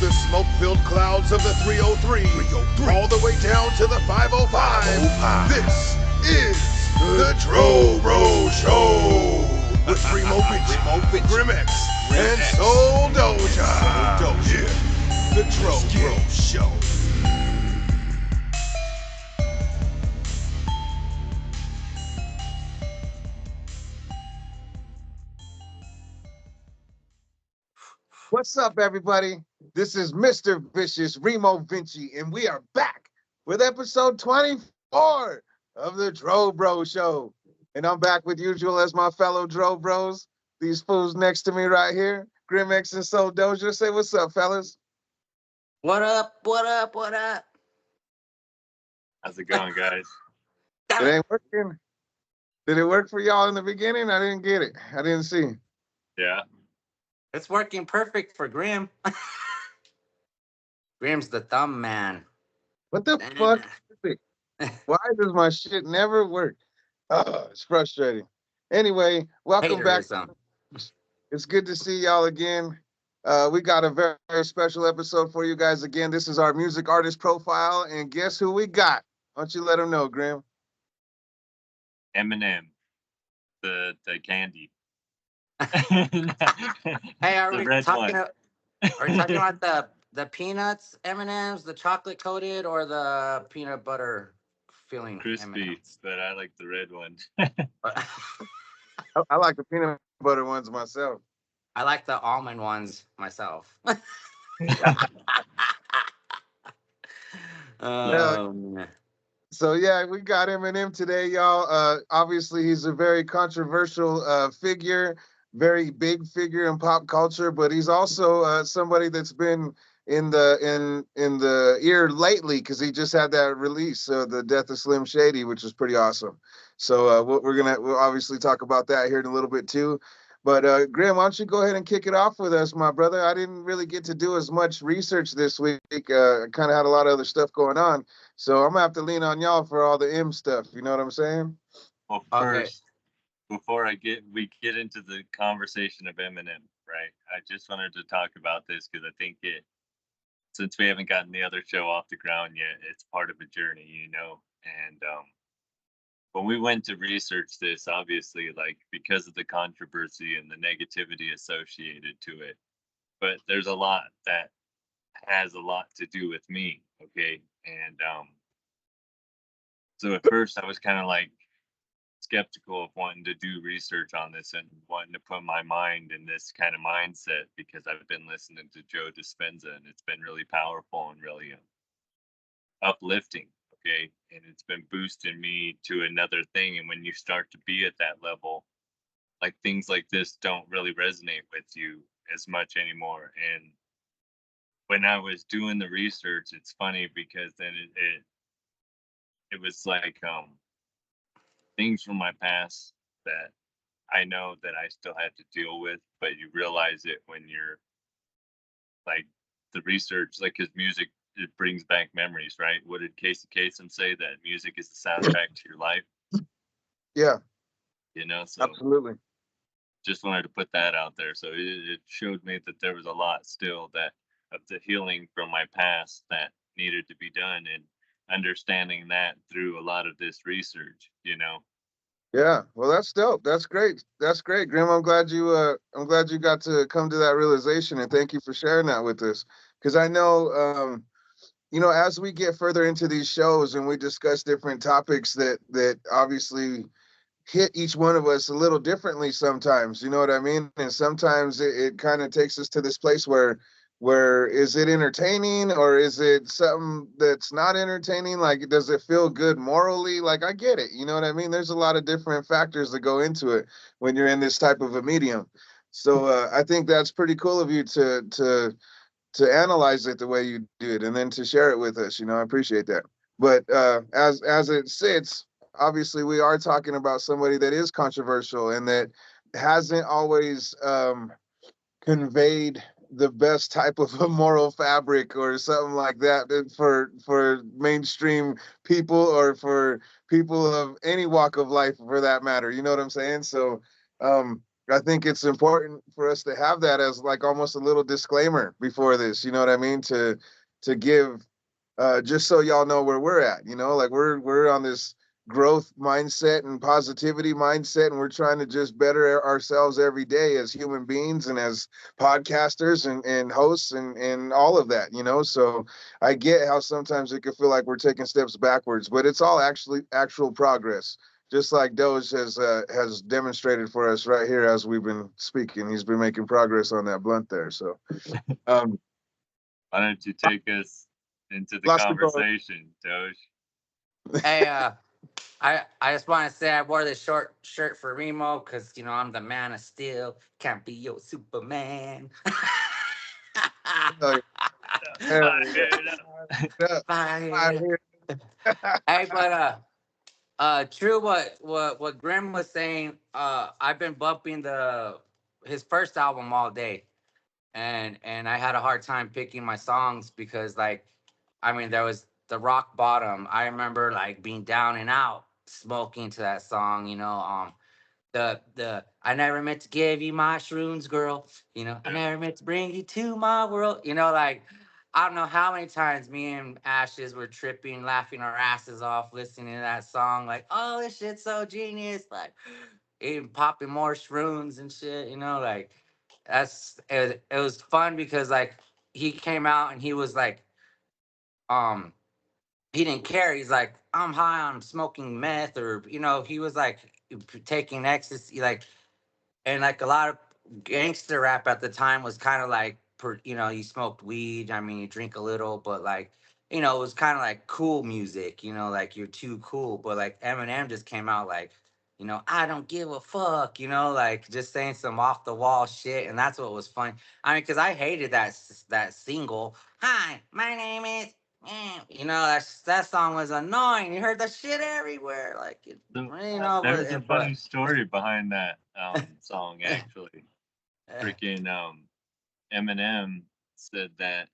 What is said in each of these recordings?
the smoke-filled clouds of the 303, all the way down to the 505. This is the Dro Bro Show with Remo Vinci, Grimx, and Soul Doja. Yeah, the Dro Bro Show. What's up, everybody? This is Mr. Vicious, Remo Vinci, and we are back with episode 24 of the Dro Bro Show. And I'm back with usual as my fellow Dro Bros. These fools next to me right here, Grimx and Soul Doja. Say what's up, fellas. What up? What up? What up? How's it going, guys? It ain't working. Did it work for y'all in the beginning? I didn't get it. I didn't see. Yeah. It's working perfect for Grim. Grim's the thumb man. What the fuck? Why does my shit never work? Oh, it's frustrating. Anyway, welcome back. It's good to see y'all again. We got a very, very special episode for you guys again. This is our music artist profile, and guess who we got? Why don't you let them know, Grim? Eminem, the candy. Hey, are we talking about the peanuts M&Ms, the chocolate coated, or the peanut butter filling crispy M&Ms? But I like the red one. I like the peanut butter ones myself. I like the almond ones myself. So yeah, we got Eminem today, y'all. Obviously, he's a very controversial figure, very big figure in pop culture, but he's also somebody that's been in the ear lately because he just had that release, the death of Slim Shady, which is pretty awesome. So we'll obviously talk about that here in a little bit too. But Graham, why don't you go ahead and kick it off with us, my brother? I didn't really get to do as much research this week. I kind of had a lot of other stuff going on. So I'm gonna have to lean on y'all for all the M stuff. You know what I'm saying? Well, first, before we get into the conversation of Eminem, right? I just wanted to talk about this because I think since we haven't gotten the other show off the ground yet, it's part of a journey, you know. And when we went to research this, obviously, like because of the controversy and the negativity associated to it, but there's a lot that has a lot to do with me, okay? And so at first I was kind of like skeptical of wanting to do research on this and wanting to put my mind in this kind of mindset because I've been listening to Joe Dispenza and it's been really powerful and really uplifting, okay? And it's been boosting me to another thing. And when you start to be at that level, like things like this don't really resonate with you as much anymore. And when I was doing the research, it's funny because then it was like things from my past that I know that I still had to deal with, but you realize it when you're like the research, like his music, it brings back memories, right? What did Casey Kasem say? That music is the soundtrack to your life. Yeah. You know, so absolutely. Just wanted to put that out there. So it showed me that there was a lot still of the healing from my past that needed to be done, and understanding that through a lot of this research, you know. Yeah, well, that's dope. That's great. That's great, Grim. I'm glad you got to come to that realization, and thank you for sharing that with us. Because I know, as we get further into these shows and we discuss different topics that obviously hit each one of us a little differently sometimes, you know what I mean? And sometimes it kind of takes us to this place where is it entertaining or is it something that's not entertaining? Like, does it feel good morally? Like, I get it. You know what I mean? There's a lot of different factors that go into it when you're in this type of a medium. So I think that's pretty cool of you to analyze it the way you did and then to share it with us. You know, I appreciate that. But as it sits, obviously we are talking about somebody that is controversial and that hasn't always conveyed the best type of a moral fabric or something like that for mainstream people or for people of any walk of life for that matter. You know what I'm saying? So I think it's important for us to have that as like almost a little disclaimer before this. You know what I mean? To give just so y'all know where we're at. You know, like we're on this growth mindset and positivity mindset, and we're trying to just better ourselves every day as human beings and as podcasters and hosts and all of that. You know, so I get how sometimes it can feel like we're taking steps backwards, but it's all actually actual progress. Just like Doge has demonstrated for us right here as we've been speaking, he's been making progress on that blunt there. So, um, Why don't you take us into the lots to go. conversation, Doge? Hey, I just want to say I wore this short shirt for Remo because I'm the man of steel. Can't be your Superman. Hell yeah. Fired up. Yeah. Fire. Hey, but true what Grim was saying. I've been bumping his first album all day, and I had a hard time picking my songs because there was the rock bottom. I remember like being down and out, smoking to that song. The I never meant to give you my shrooms, girl. I never meant to bring you to my world. Like I don't know how many times me and Ashes were tripping, laughing our asses off, listening to that song. Like, oh, this shit's so genius. Like, even popping more shrooms and shit. Like it was fun because like he came out and he was like, um, he didn't care. He's like, I'm high on smoking meth, or he was like taking ecstasy, like, and like a lot of gangster rap at the time was kind of like, you smoked weed. I mean, you drink a little, but like, it was kind of like cool music. Like you're too cool. But like Eminem just came out like, I don't give a fuck. Like just saying some off the wall shit, and that's what was fun. I mean, because I hated that single. Hi, my name is. That song was annoying. You heard that shit everywhere, like So there's a but funny story behind that song actually. Freaking Eminem said that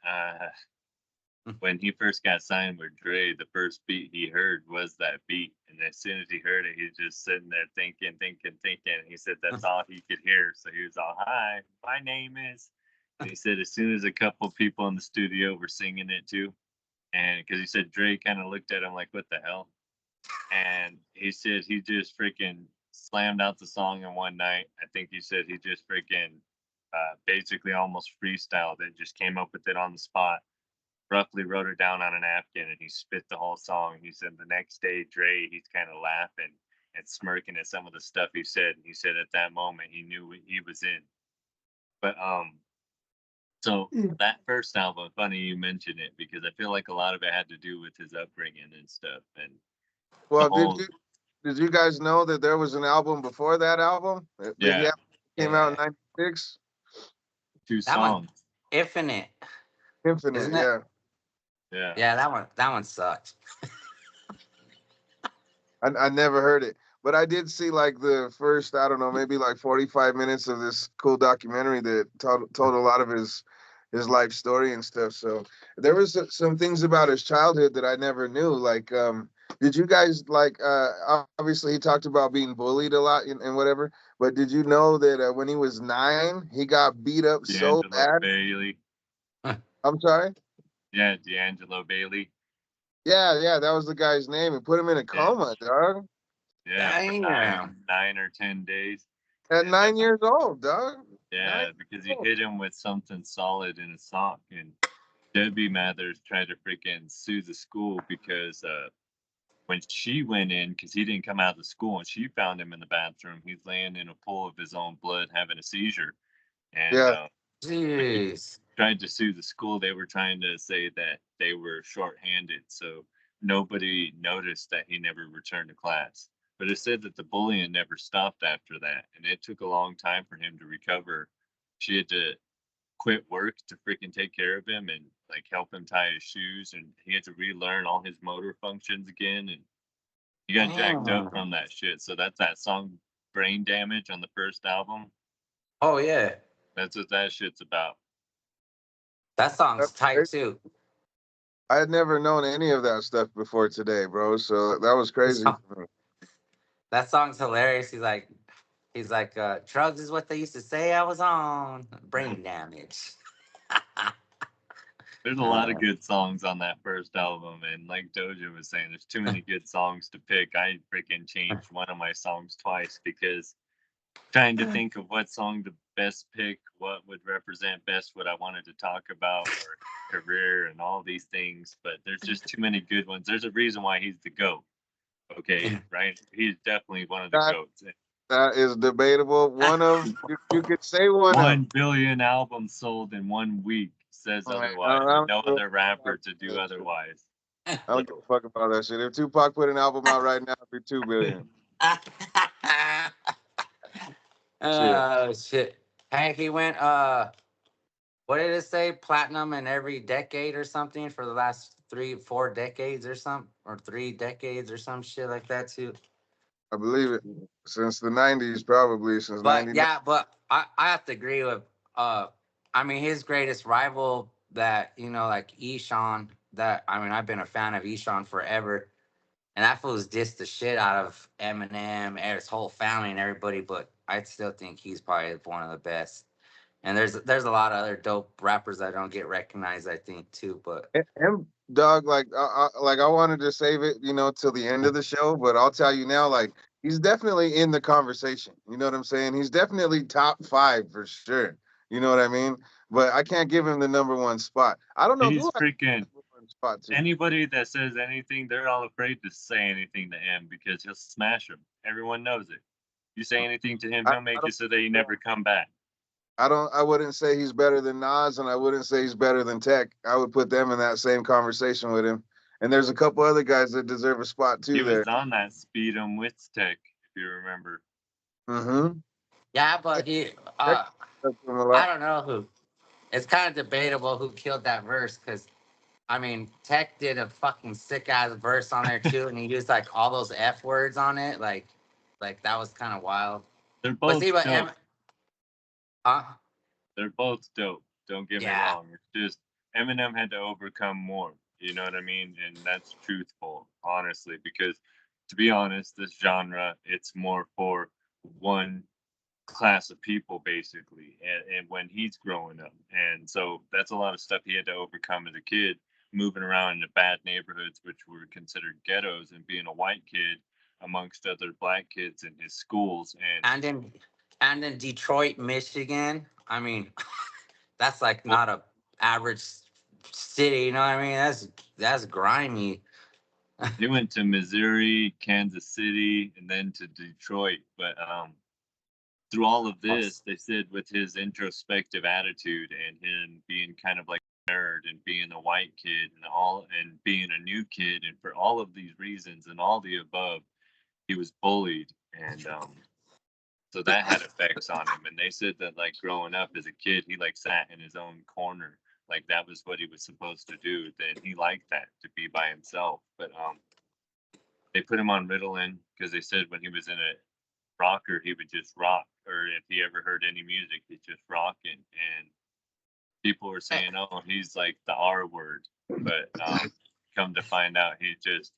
when he first got signed with Dre, the first beat he heard was that beat, and as soon as he heard it, he's just sitting there thinking. And he said that's all he could hear. So he was all, "Hi, my name is," and he said as soon as a couple people in the studio were singing it too, and because he said Dre kind of looked at him like, "What the hell?" And he said he just freaking slammed out the song in one night. I think he said he just freaking basically almost freestyled it, just came up with it on the spot, roughly wrote it down on a napkin, and he spit the whole song. He said the next day, Dre, he's kind of laughing and smirking at some of the stuff he said. And he said at that moment he knew what he was in. But so that first album, funny you mention it because I feel like a lot of it had to do with his upbringing and stuff, and the Well, whole did you guys know that there was an album before that album? yeah, Yeah, came out in yeah, '96. two that one, songs, Infinite, Infinite, isn't it? yeah. yeah. Yeah, that one sucked. I never heard it, but I did see like the first, I don't know, maybe like 45 minutes of this cool documentary that told a lot of his life story and stuff. So there was some things about his childhood that I never knew. Like, did you guys like? Obviously, he talked about being bullied a lot and whatever. But did you know that when he was 9, he got beat up so D'Angelo bad? Bailey, I'm sorry. yeah, D'Angelo Bailey, Yeah, that was the guy's name. And put him in a yeah, coma, dog. yeah, for Damn. 9 or 10 days, At and 9 years old, dog. 9 yeah, because he years old. hit him with something solid in a sock, and Debbie Mathers tried to freaking sue the school because when she went in, because he didn't come out of the school, and she found him in the bathroom, he's laying in a pool of his own blood having a seizure, and Yeah. when he Jeez. tried to sue the school, they were trying to say that they were shorthanded, so nobody noticed that he never returned to class. But it said that the bullying never stopped after that, and it took a long time for him to recover. She had to quit work to freaking take care of him and like help him tie his shoes, and he had to relearn all his motor functions again, and he got jacked up Damn. from that shit. So that's that song Brain Damage on the first album. Oh yeah, That's what that shit's about. that That's song's tight crazy. too. I had never known any of that stuff before today, bro. So that was crazy So- for me. That song's hilarious. He's like, He's like, drugs is what they used to say I was on. Brain damage. There's a lot of good songs on that first album, and like Doja was saying, there's too many good songs to pick. I freaking changed one of my songs twice because trying to think of what song to best pick, what would represent best what I wanted to talk about, or career and all these things. But there's just too many good ones. There's a reason why he's the GOAT. Okay, right? He's definitely one of the That GOATs. that is debatable. One of you could say one of. 1 billion albums sold in 1 week says Like, otherwise, and no other rapper to do otherwise. I don't give a fuck about that shit. If Tupac put an album out right now, it'd be 2 billion. Oh shit. Hey, he went what did it say? Platinum in every decade or something for the last 3-4 decades or something, or 3 decades or some shit like that too. I believe it. Since the 90s, probably since But 99. yeah, but I have to agree with I mean his greatest rival that, like Eshawn, that I mean I've been a fan of Eshawn forever. And that fool's dissed the shit out of Eminem and his whole family and everybody, but I still think he's probably one of the best. And there's a lot of other dope rappers that don't get recognized, I think, too. But Him, dog, like I wanted to save it, till the end of the show, but I'll tell you now, like he's definitely in the conversation. You know what I'm saying? He's definitely top 5 for sure. You know what I mean? But I can't give him the #1 spot. I don't know He's who has freaking the #1 spot too. anybody that says anything, they're all afraid to say anything to him because he'll smash them. Everyone knows it. You say anything to him, I, he'll I make don't it so that you never come back. I wouldn't say he's better than Nas, and I wouldn't say he's better than Tech. I would put them in that same conversation with him. And there's a couple other guys that deserve a spot He too there. was on that Speed 'em with Tech, if you remember. Mm-hmm. yeah, but he Tech does him a I lot. don't know who. It's kind of debatable who killed that verse because I mean Tech did a fucking sick ass verse on there too, and he used like all those F words on it, like that was kind of wild. They're But both see, but dope. huh? They're both dope. Don't get me Yeah. wrong. It's just Eminem had to overcome more. You know what I mean? And that's truthful, honestly, because to be honest, this genre, it's more for one class of people basically and when he's growing up, and so that's a lot of stuff he had to overcome as a kid, moving around in the bad neighborhoods which were considered ghettos and being a white kid amongst other black kids in his schools. And And in Detroit, Michigan. I mean, that's like well, not a average city. You know what I mean? That's grimy. he went to Missouri, Kansas City, and then to Detroit. But through all of this, they said with his introspective attitude and him being kind of like a nerd and being a white kid and being a new kid, and for all of these reasons and all the above, he was bullied, and so that had effects on him. And they said that like growing up as a kid, he like sat in his own corner, like that was what he was supposed to do. Then he liked that, to be by himself. But they put him on Ritalin because they said when he was in a rocker, he would just rock, or if he ever heard any music, he's just rocking. And people were saying, "Oh, he's like the R word," but come to find out, he just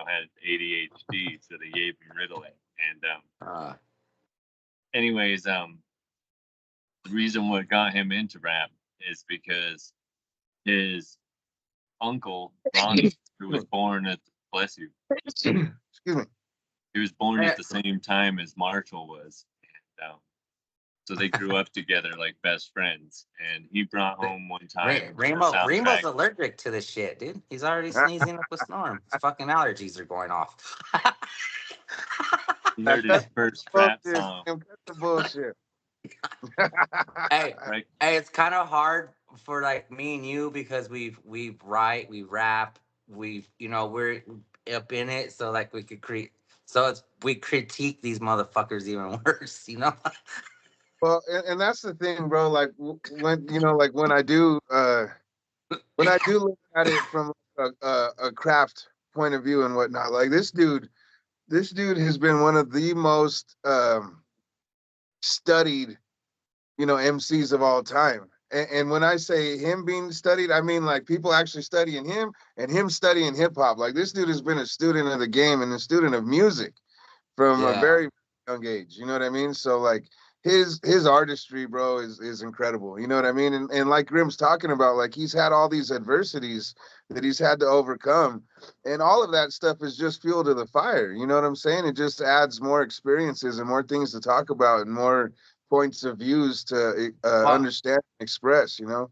had ADHD, so they gave him Ritalin. And Uh, anyways, the reason what got him into rap is because his uncle Ronnie, who was born at bless you, Excuse me. he was born eh, at the same time as Marshall was. And, so they grew up together like best friends. And he brought home one time the Remo's soundtrack. allergic to this shit, dude. He's already sneezing up a storm. His fucking allergies are going off. He heard his first rap Bullshit, song, Sam, cut the bullshit. hey, right? hey, it's kind of hard for like me and you because we write, we rap, we're up in it, so like we could create. So we critique these motherfuckers even worse. Well, and that's the thing, bro. Like when like when I do look at it from a craft point of view and whatnot, like this dude has been one of the most studied, MCs of all time. And when I say him being studied, I mean like people actually studying him and him studying hip hop. Like this dude has been a student of the game and a student of music from a Yeah. very young age. You know what I mean? So like his artistry, bro, is incredible. You know what I mean? And like Grimm's talking about, like he's had all these adversities that he's had to overcome, and all of that stuff is just fuel to the fire. You know what I'm saying? It just adds more experiences and more things to talk about and more points of views to Well, understand and express. You know?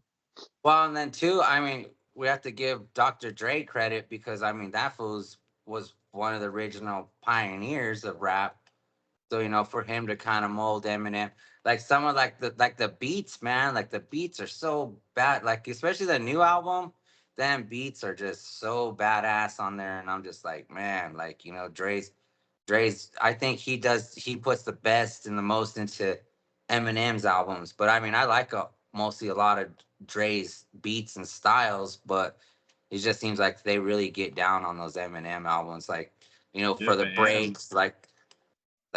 well, and then too, I mean, we have to give Dr. Dre credit because I mean that fool's was one of the original pioneers of rap. So for him to kind of mold Eminem, like some of like the beats, man, like the beats are so bad. Like especially the new album, them beats are just so badass on there, and I'm just like, man, like Dre's. I think he puts the best and the most into Eminem's albums. But I mean, I like mostly a lot of Dre's beats and styles, but it just seems like they really get down on those Eminem albums, like Yeah, for the but M breaks, like.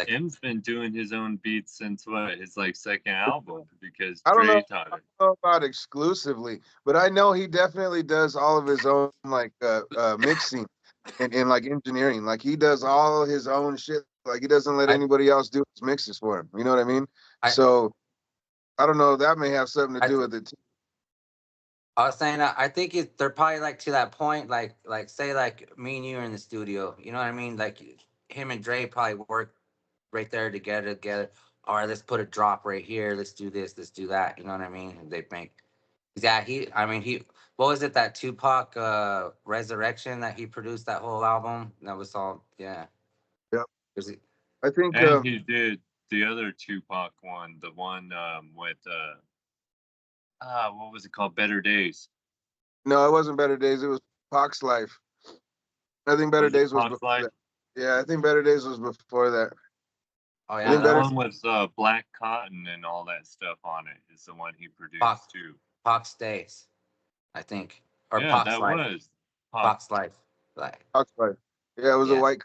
M's been doing his own beats since what his like second album because I don't know, Dre taught I him. don't know about exclusively, but I know he definitely does all of his own like mixing and like engineering. Like he does all his own shit. Like he doesn't let I, anybody else do his mixes for him. You know what I mean? I So I don't know. That may have something to I do th- with it too. I was saying that I think they're probably like to that point, like say like me and you are in the studio, you know what I mean? Like him and Dre probably work right there together. All right, let's put a drop right here. Let's do this. Let's do that. You know what I mean? And they make yeah. I mean he. What was it that Tupac Resurrection that he produced that whole album? That was all yeah. Yep. Was it? I think And he did the other Tupac one, the one with what was it called? Better Days. no, it wasn't Better Days. It was Pac's Life. I think Better Was it Days was Pac's before Life? that. Yeah, I think Better Days was before that. Oh I yeah, think The that Better. was one with Black Cotton and all that stuff on it is the one he Pac produced too. Pac's Days, I think, or Yeah, Pac's that Life. was Pac. Pac's Life. Like Pac's Life. Yeah, it was a yeah. white.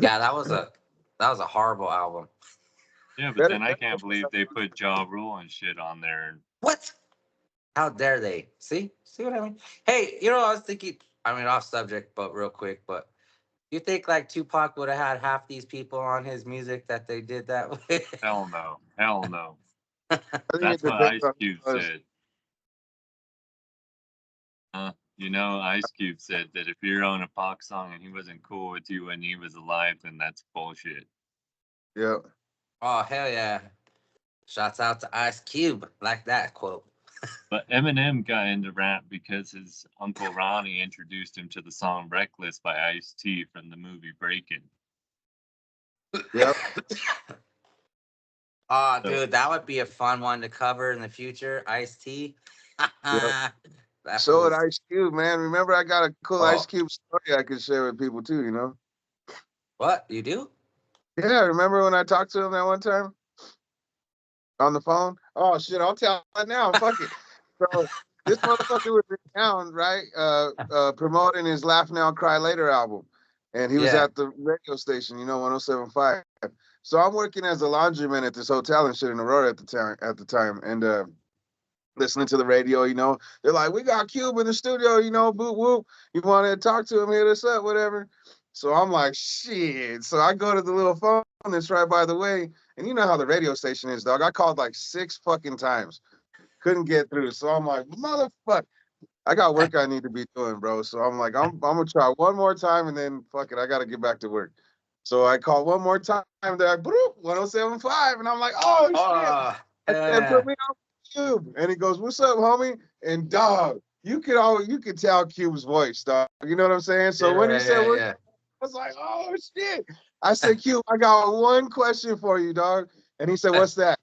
Yeah, that was a horrible album. Yeah, but Better. then I can't believe they put Ja Rule and shit on there. What? How dare they? See what I mean? Hey, I was thinking. I mean, off subject, but real quick. But you think like Tupac would have had half these people on his music that they did that with? Hell no. Hell no. I think it That's what depends Ice on Cube who it was. said. Ice Cube said that if you're on a Pac song and he wasn't cool with you when he was alive, then that's bullshit. Yeah. Oh hell yeah! Shouts out to Ice Cube, like that quote. But Eminem got into rap because his uncle Ronnie introduced him to the song Reckless by Ice-T from the movie Breakin'. Yep. Oh, So, dude, that would be a fun one to cover in the future. Ice T. Yep. That So did was. Ice Cube, man. Remember, I got a cool Ice Oh, Cube story I could share with people too. You know? what you do? Yeah. Remember when I talked to him that one time on the phone? Oh shit! I'll tell it now. Fuck it. So this motherfucker was in town, right? Promoting his Laugh Now Cry Later album, and he was Yeah. at the radio station, 107.5. So I'm working as a laundryman at this hotel and shit in Aurora at the time. And listening to the radio, they're like, "We got Cube in the studio, boop whoop. You want to talk to him? Hit us up, whatever." So I'm like, "Shit!" So I go to the little phone that's right by the way, and you know how the radio station is, dog. I called like 6 fucking times, couldn't get through. So I'm like, "Motherfucker, I got work I need to be doing, bro." So I'm like, I'm gonna try one more time, and then fuck it, I gotta get back to work. So I called one more time. They're like, "Bloop, 107.5," and I'm like, "Oh shit!" Oh, I said, "Put yeah. me on Cube." And he goes, "What's up, homie?" And dog, you could tell Cube's voice, dog. You know what I'm saying? So when he Yeah, said, yeah, "What?" yeah. I was like, "Oh shit!" I said, "Cube, I got one question for you, dog." And he said, "What's that?"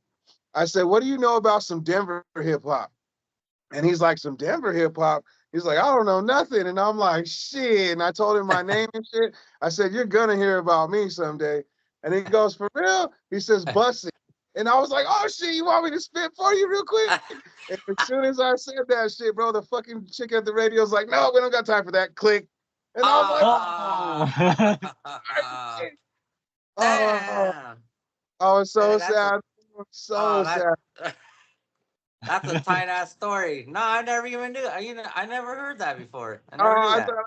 I said, "What do you know about some Denver hip hop?" And he's like, "Some Denver hip hop." He's like, "I don't know nothing." And I'm like, "Shit." And I told him my name and shit. I said, "You're gonna hear about me someday." And he goes, "For real?" He says, "Bust it." And I was like, "Oh shit, you want me to spit for you real quick?" And as soon as I said that shit, bro, the fucking chick at the radio was like, "No, we don't got time for that." Click. And I was like, oh, Ah. "Oh, oh, Damn. I was Hey, so sad. oh So that sad." that's a tight ass story. No, I never even knew. I never heard that before. I Oh, never knew I that. thought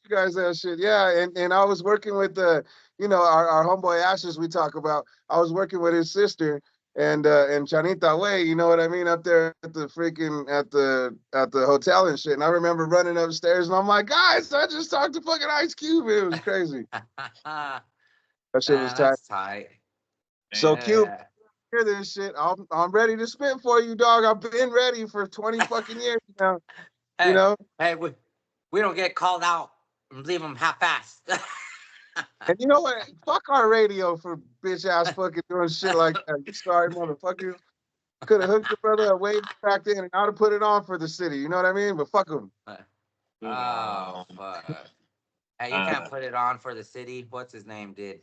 you guys that shit. Yeah, and I was working with our homeboy Ashes we talk about. I was working with his sister and Chanita Way, you know what I mean, up there at the freaking at the hotel and shit. And I remember running upstairs and I'm like, guys, I just talked to fucking Ice Cube. It was crazy. That shit was tight. That's tight. So Cube, Yeah. hear this shit. I'm ready to spit for you, dog. I've been ready for 20 fucking years now. You Hey, know? hey, we don't get called out and leave them half-assed. And you know what? Fuck our radio for bitch ass fucking doing shit like that. You sorry motherfuckers. Could have hooked the brother up way back then and I'd have put it on for the city. You know what I mean? But fuck them. Oh, fuck. Hey, you can't uh, put it on for the city. What's his name did?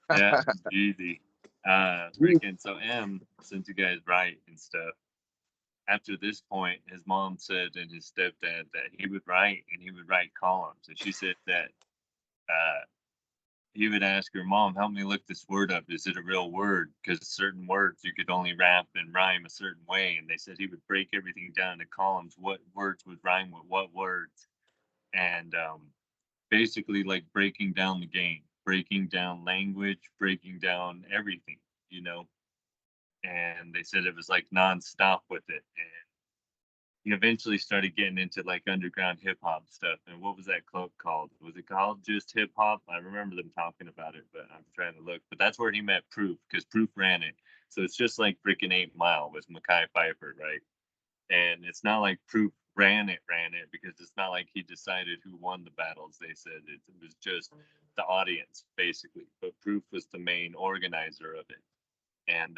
yeah, easy. Freaking so since you guys write and stuff, after this point, his mom said and his stepdad that he would write and he would write columns. And she said that he would ask her, Mom, help me look this word up. Is it a real word? Because certain words you could only rap and rhyme a certain way. And they said he would break everything down into columns, what words would rhyme with what words. And basically, like breaking down the game, breaking down language, breaking down everything, you know. And they said it was like nonstop with it. And he eventually started getting into like underground hip hop stuff. And what was that club called? Was it called just hip hop? I remember them talking about it, but I'm trying to look. But that's where he met Proof because Proof ran it. So it's just like freaking 8 Mile with Mackay Pfeiffer, right? And it's not like Proof ran it because it's not like he decided who won the battles. They said it was just the audience basically, but Proof was the main organizer of it. And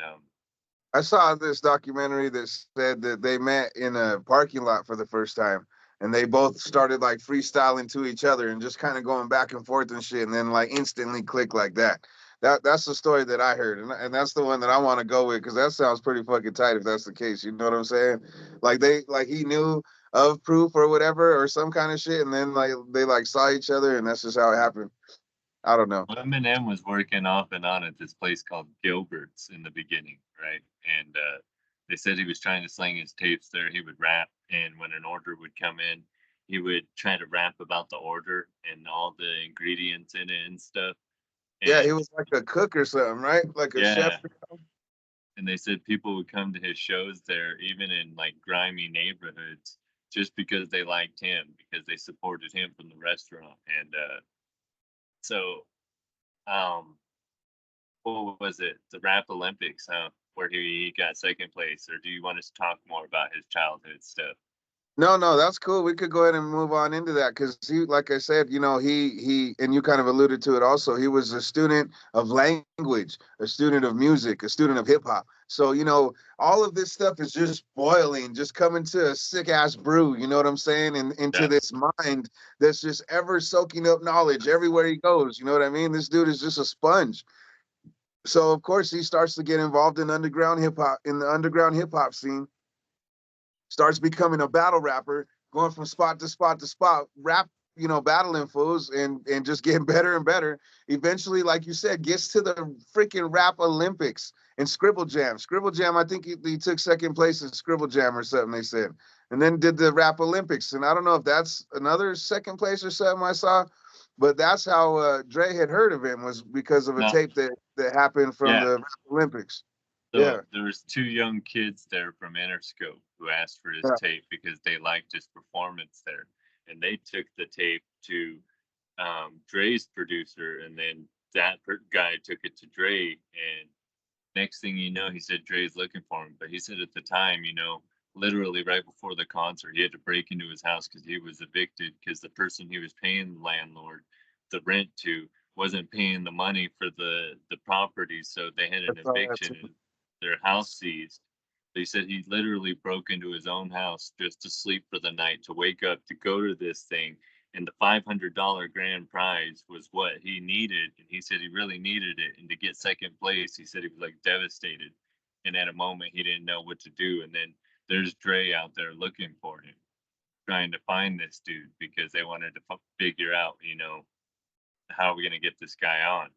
I saw this documentary that said that they met in a parking lot for the first time. And they both started like freestyling to each other and just kind of going back and forth and shit, and then like instantly click like that. That's the story that I heard, and that's the one that I want to go with because that sounds pretty fucking tight if that's the case. You know what I'm saying? Like he knew of Proof or whatever or some kind of shit, and then like they like saw each other, and that's just how it happened. I don't know. Eminem was working off and on at this place called Gilbert's in the beginning, right? And they said he was trying to sling his tapes there. He would rap, and when an order would come in, he would try to rap about the order and all the ingredients in it and stuff. Yeah, he And was like a cook or something, right? Like a chef. yeah, and they said people would come to his shows there, even in like grimy neighborhoods, just because they liked him, because they supported him from the restaurant. And so, um, what was it? The Rap Olympics, huh? Where he got second place. Or do you want us to talk more about his childhood stuff? No, that's cool. We could go ahead and move on into that because he, like I said, and you kind of alluded to it also. He was a student of language, a student of music, a student of hip hop. So all of this stuff is just boiling, just coming to a sick ass brew. You know what I'm saying? And into Yeah. this mind that's just ever soaking up knowledge everywhere he goes. You know what I mean? This dude is just a sponge. So of course he starts to get involved in underground hip hop, in the underground hip hop scene, starts becoming a battle rapper, going from spot to spot to spot, rap, battling fools and just getting better and better. Eventually, like you said, gets to the freaking rap Olympics and Scribble Jam. Scribble Jam, I think he took second place in Scribble Jam or something, they said. And then did the rap Olympics. And I don't know if that's another second place or something I saw, but that's how Dre had heard of him, was because of a No. tape that happened from Yeah. the rap Olympics. So Yeah. there was two young kids there from Interscope who asked for his Yeah. tape because they liked his performance there, and they took the tape to Dre's producer, and then that guy took it to Dre, and next thing you know, he said Dre's looking for him, but he said at the time, literally right before the concert, he had to break into his house because he was evicted because the person he was paying the landlord the rent to wasn't paying the money for the property, so they had an That's all I had eviction to- and their house seized. They said he literally broke into his own house just to sleep for the night, to wake up, to go to this thing, and the $500 grand prize was what he needed, and he said he really needed it. And to get second place, he said he was like devastated, and at a moment he didn't know what to do. And then there's Dre out there looking for him, trying to find this dude because they wanted to figure out, how are we going to get this guy on?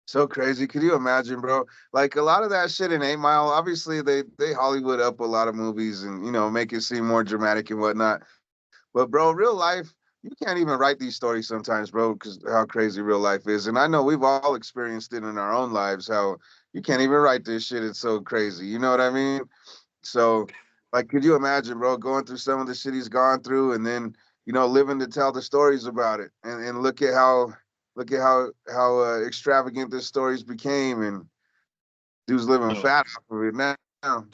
So crazy. Could you imagine, bro? Like a lot of that shit in 8 Mile, obviously they Hollywood up a lot of movies and make it seem more dramatic and whatnot. But bro, real life, you can't even write these stories sometimes, bro, because how crazy real life is. And I know we've all experienced it in our own lives. How you can't even write this shit. It's so crazy. You know what I mean? So, like, could you imagine, bro, going through some of the shit he's gone through, and then living to tell the stories about it, and look at how extravagant the stories became, and dude's living So, fat off of it now.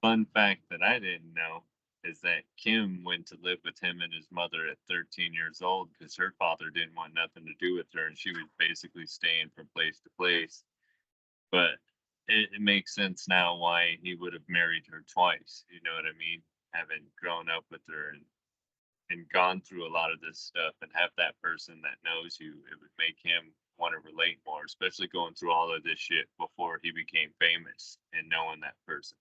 fun fact that I didn't know is that Kim went to live with him and his mother at 13 years old because her father didn't want nothing to do with her, and she was basically staying from place to place. But it makes sense now why he would have married her twice. You know what I mean? Having grown up with her and gone through a lot of this stuff and have that person that knows you, it would make him want to relate more, especially going through all of this shit before he became famous and knowing that person.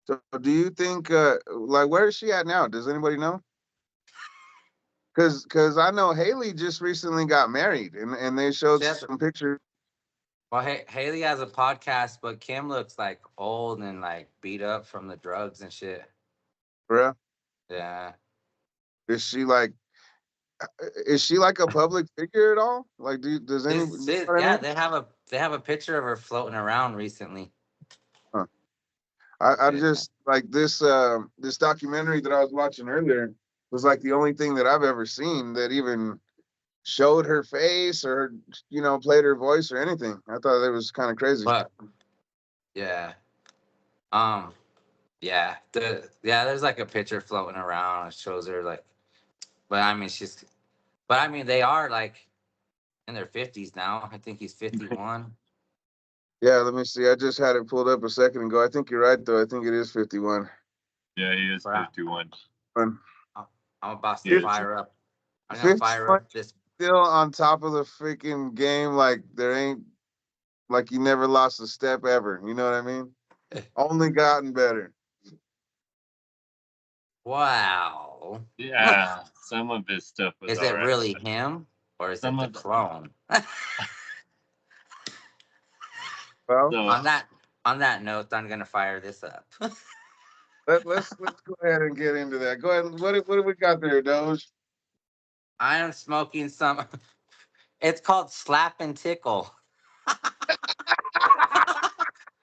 So, do you think, like, where is she at now? Does anybody know? Because I know Haley just recently got married, and they showed She has, some pictures. well, Haley has a podcast, but Kim looks like old and like beat up from the drugs and shit. Bruh. Yeah. Is she like, is she like a public figure at all? Like, does any, you know what I Yeah, mean? they have a picture of her floating around recently. Huh. I Yeah. just like this documentary that I was watching earlier was like the only thing that I've ever seen that even showed her face or played her voice or anything. I thought it was kind of crazy. But yeah. Um there's like a picture floating around. It shows her like, but I mean they are like in their 50s now. I think he's 51. Yeah, let me see. I just had it pulled up a second ago. I think you're right though. I think it is 51. Yeah, he is But 51. Um, I'm about to He is. 50, fire up. I'm gonna fire 51 up this. still on top of the freaking game. Like there ain't like you never lost a step ever. You know what I mean? Only gotten better. Wow. Yeah, some of his stuff was Is all it right. really him or is it Some the of the, clone? Well, so on that note, I'm gonna fire this up. let's go ahead and get into that. Go ahead. What do we got there, Doge? I am smoking some. It's called Slap and Tickle.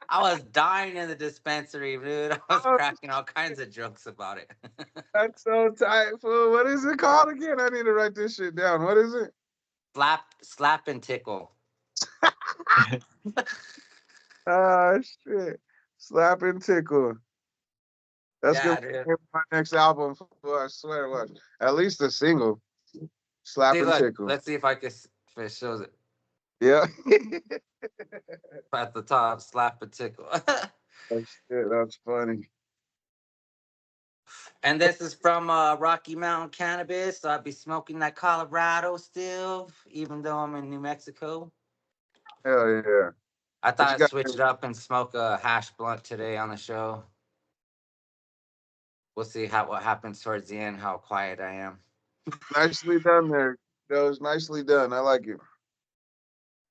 I was dying in the dispensary, dude. I was Oh, cracking all kinds of jokes about it. that's so tight, fool. What is it called again? I need to write this shit down. What is it? Slap and Tickle. Ah, shit. Slap and tickle. That's gonna Yeah, be dude. my next album. I swear, what? At least a single. Slap See, and look. tickle. Let's see if I can. If it shows it Yeah. at the top. Slap and Tickle. Oh, shit, that's funny. And this is from Rocky Mountain Cannabis. So I'd be smoking that Colorado still, even though I'm in New Mexico. Hell yeah. I What thought you I'd got? switch it up and smoke a hash blunt today on the show. We'll see what happens towards the end, how quiet I am. Nicely done there. That was nicely done. I like it.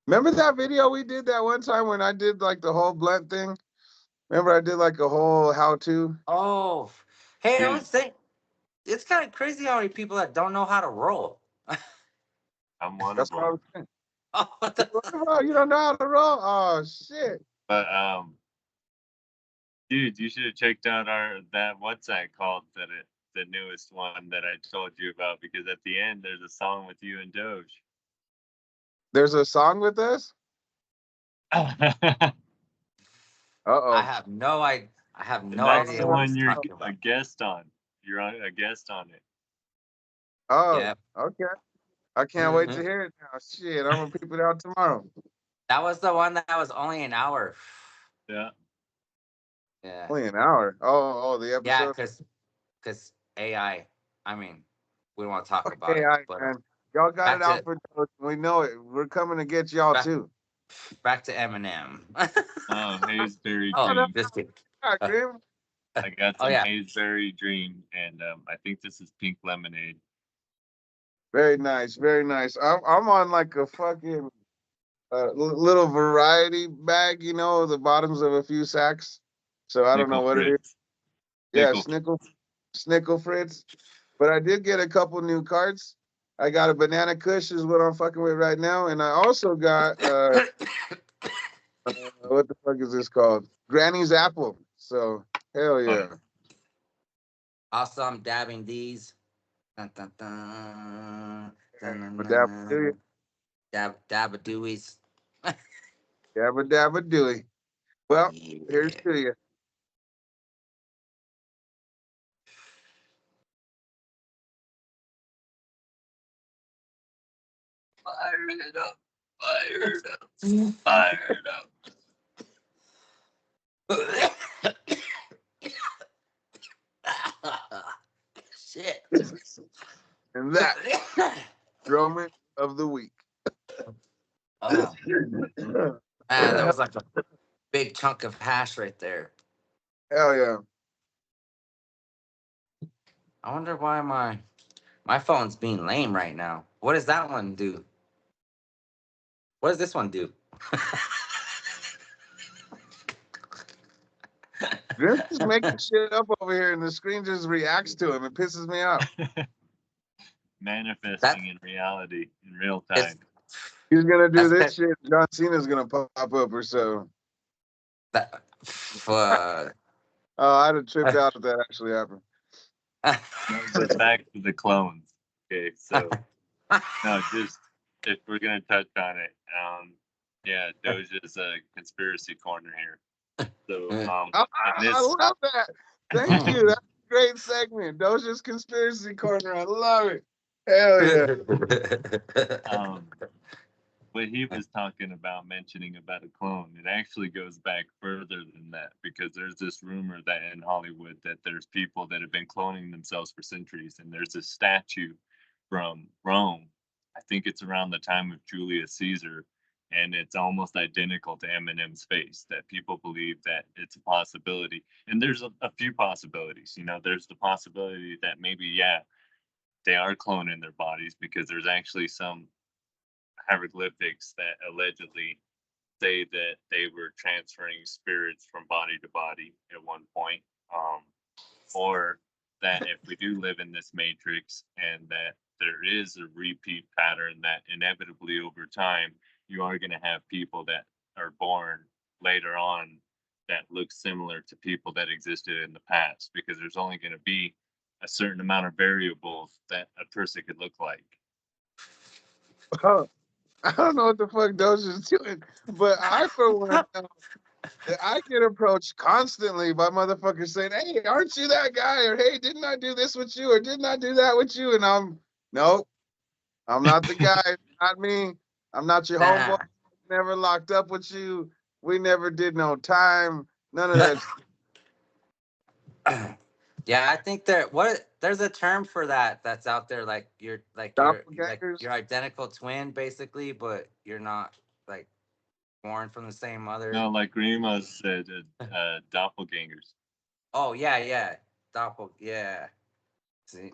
Remember that video we did that one time when I did like the whole blunt thing? Remember I did like a whole how to? Oh, hey, I dude, was saying, it's kind of crazy how many people that don't know how to roll. I'm one of That's what I them. was saying. Oh, what the What about you don't know how to roll? Oh shit. But dude, you should have checked out that what's that called the newest one that I told you about because at the end there's a song with you and Doge. There's a song with us? And Uh-oh. I have no that's the idea what Oh, one he's you're talking a about. guest on. You're a guest on it. oh, Yeah. okay. I can't wait to Hmm. hear it now. Shit, I'm gonna peep it out tomorrow. That was the one that was only an hour. Yeah. Yeah. Only an hour. Oh, the Yeah, episode. because AI. I mean, we don't want to talk about Okay, it, all right, but man. Y'all got back it out to for those. We know it. We're coming to get y'all back too. back to Eminem. Oh, Hazeberry Oh, Dream. just kidding. Yeah, Uh, Grim. I got oh some yeah. Hazeberry Dream, and I think this is Pink Lemonade. Very nice, very nice. I'm on like a fucking little variety bag, the bottoms of a few sacks. So I don't know Nickel what it is. Fritz. Yeah, Nickel. Snickle Fritz. But I did get a couple new cards. I got a banana kush is what I'm fucking with right now, and I also got what the fuck is this called? Granny's apple. So hell yeah. Also, I'm dabbing these. Dun, dun, dun, dun, dun, But dabba do dun. Dabba dooies. dabba dabba dooey. Well, here's Yeah. to you. Fire it up. Fire it up. Fire it up. Shit. And that drumming of the week. Oh, man, that was like a big chunk of hash right there. Hell yeah. I wonder why my phone's being lame right now. What does that one do? What does this one do? Grim just making shit up over here, and the screen just reacts to him. It pisses me off. Manifesting in reality in real It's, time. He's gonna do that's this shit. John Cena's gonna pop up or so. that. Oh, I'd have tripped out if that actually happened. No, but back to the clones. Okay, so no, just if we're gonna touch on it, yeah, Doja's a conspiracy corner here. So I love that. Thank you. That's a great segment. Doja's Conspiracy Corner. I love it. Hell yeah. what he was talking about, mentioning about a clone, it actually goes back further than that, because there's this rumor that in Hollywood that there's people that have been cloning themselves for centuries, and there's a statue from Rome. I think it's around the time of Julius Caesar, and it's almost identical to Eminem's face. That people believe that it's a possibility, and there's a few possibilities. You know, there's the possibility that maybe, yeah, they are cloning their bodies, because there's actually some hieroglyphics that allegedly say that they were transferring spirits from body to body at one point, or that if we do live in this matrix and that there is a repeat pattern, that inevitably over time you are going to have people that are born later on that look similar to people that existed in the past, because there's only going to be a certain amount of variables that a person could look like. Oh, I don't know what the fuck Doja's doing, but I, for one, know that I get approached constantly by motherfuckers saying, "Hey, aren't you that guy?" Or, "Hey, didn't I do this with you?" Or, "Didn't I do that with you?" And nope, I'm not the guy. Not me. I'm not your homeboy. Never locked up with you. We never did no time. None of that. Yeah, I think there's a term for that that's out there, like you're Doppelgangers. your identical twin basically, but you're not like born from the same mother. No, like Grima said, doppelgangers. Oh yeah, yeah. See,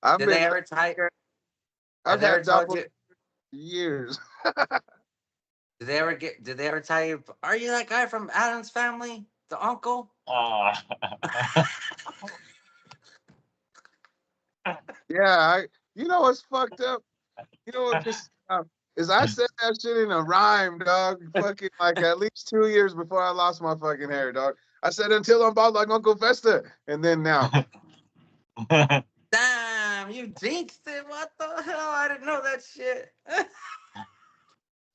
I've did been. they ever tell? I've Have they ever had told you? years. Did they ever tell you? Are you that guy from Adam's Family, the uncle? Yeah, you know what's fucked up? You know what pisses me off? Is I said that shit in a rhyme, dog. Fucking like at least 2 years before I lost my fucking hair, dog. I said until I'm bald like Uncle Festa, and then now. Damn, you jinxed it. What the hell? I didn't know that shit.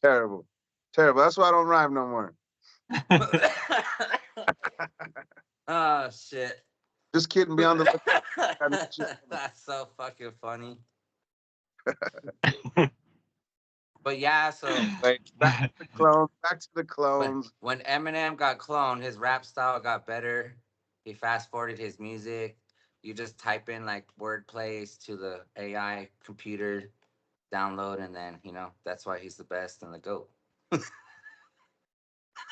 Terrible. Terrible. That's why I don't rhyme no more. Oh shit. Just kidding. Beyond the That's so fucking funny. But yeah, so Wait, back to the clones. Back to the clones. when Eminem got cloned, his rap style got better. He fast forwarded his music. You just type in like word plays to the AI computer, download, and then that's why he's the best and the GOAT.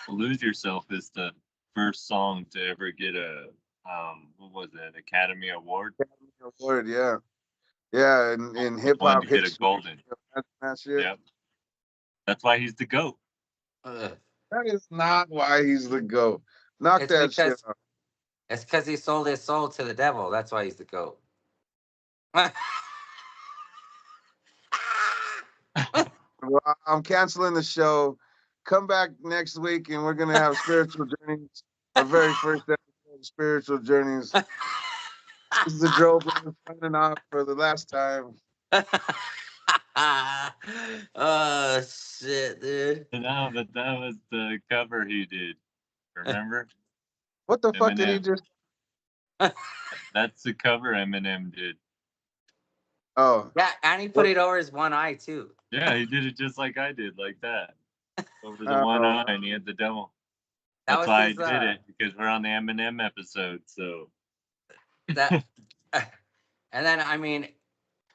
Lose Yourself is the first song to ever get a what was it, Academy Award? Academy Award, yeah. Yeah, in hip hop to get a golden. That shit. Yep. That's why he's the GOAT. That is not why he's the GOAT. Knock that shit off. It's because he sold his soul to the devil. That's why he's the GOAT. Well, I'm canceling the show. Come back next week, and we're gonna have spiritual journeys. Our very first episode of spiritual journeys. This is the Dro Brothers signing off for the last time. Oh shit, dude. No, but that was the cover he did. Remember? What the fuck did he Eminem. just? That's the cover Eminem did. Oh, Yeah, and he put what? it over his one eye too. Yeah, he did it just like I did, like that. Over the one Oh, eye, and he had the devil. That That's was why I his did it, because we're on the Eminem episode, so. that and then I mean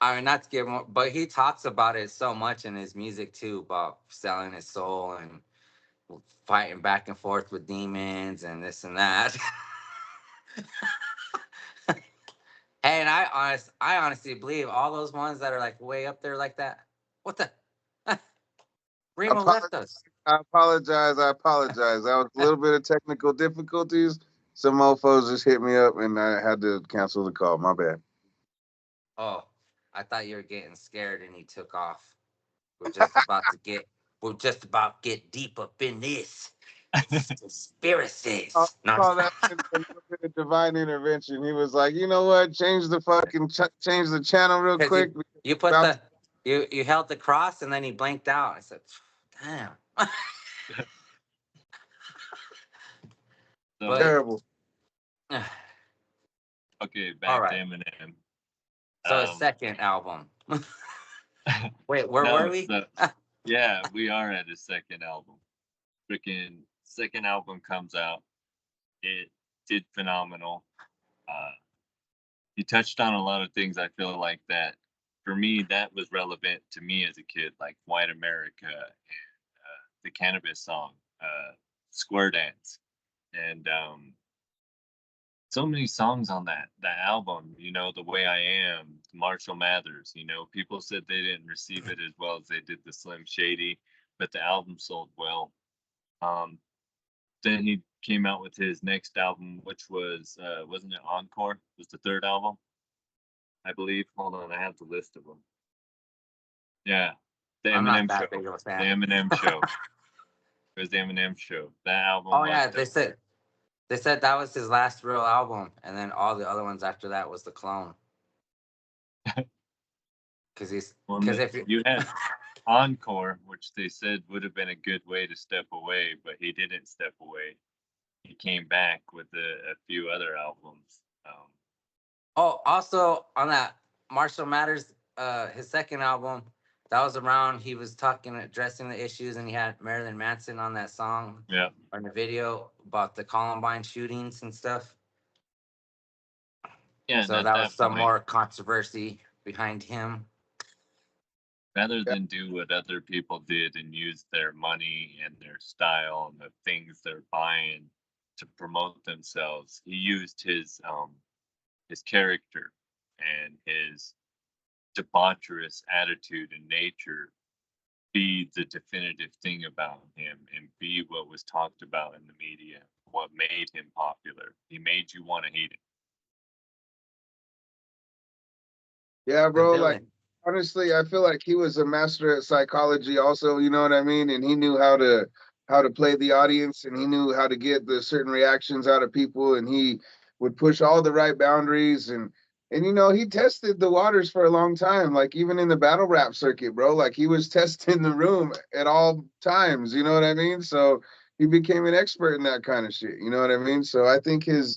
not to give more, but he talks about it so much in his music too, about selling his soul and fighting back and forth with demons and this and that. And I honestly believe all those ones that are like way up there like that. What the Remo apologize. left us. I apologize. I apologize. That was a little bit of technical difficulties. Some mofos just hit me up, and I had to cancel the call. My bad. Oh, I thought you were getting scared and he took off. We're just about to get get deep up in this. I'll Conspiracies. No. call that a little bit of divine intervention. He was like, you know what? Change the fucking change the channel real Because quick. you put About the you held the cross and then he blanked out. I said, damn. So, But terrible. okay, all back to right. Eminem. So his second album. Wait, where were No, we? so, yeah, we are at his second album. Freaking second album comes out. It did phenomenal. Uh, he touched on a lot of things I feel like that for me that was relevant to me as a kid, like White America and the Cannabis song, Square Dance, and so many songs on that album. You know, The Way I Am, Marshall Mathers. You know, people said they didn't receive it as well as they did the Slim Shady, but the album sold well. Um, then he came out with his next album, which was wasn't it Encore? It was the third album, I believe. Hold on, I have the list of them. Yeah, the I'm not Eminem that Show. big of a The fan. Eminem Show. It was the Eminem Show. That album Oh was yeah, dope. they said that was his last real album, and then all the other ones after that was the clone. Well, Because if you you had Encore, which they said would have been a good way to step away, but he didn't step away. He came back with a few other albums. oh, also on that Marshall Matters, his second album, that was around he was talking addressing the issues, and he had Marilyn Manson on that song Yeah, or in the video about the Columbine shootings and stuff. yeah, and So at that was that some point, more controversy behind him. rather Yeah, than do what other people did and use their money and their style and the things they're buying to promote themselves, he used his character and his debaucherous attitude and nature be the definitive thing about him and be what was talked about in the media, what made him popular. He made you want to hate him. yeah, The bro. Like villain. honestly, I feel like he was a master at psychology. Also, you know what I mean. And he knew how to play the audience, and he knew how to get the certain reactions out of people, and he would push all the right boundaries. And you know, he tested the waters for a long time. Like even in the battle rap circuit, bro. Like he was testing the room at all times. You know what I mean? So he became an expert in that kind of shit. You know what I mean? So I think his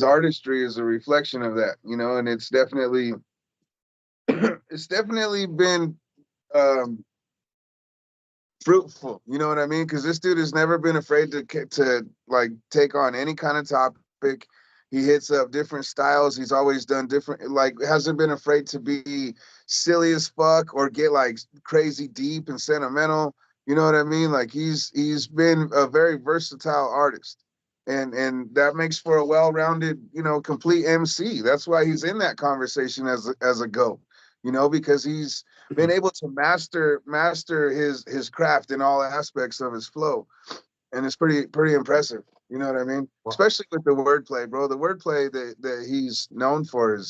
artistry is a reflection of that, you know, and it's definitely been um fruitful, you know what I mean? Because this dude has never been afraid to like take on any kind of topic. He hits up different styles. He's always done different, like hasn't been afraid to be silly as fuck or get like crazy deep and sentimental. You know what I mean? Like he's been a very versatile artist. And that makes for a well-rounded, you know, complete MC. That's why he's in that conversation as a GOAT, you know, because he's been able to master his craft in all aspects of his flow, and it's pretty impressive. You know what I mean? Well, Especially with the wordplay, bro. The wordplay that he's known for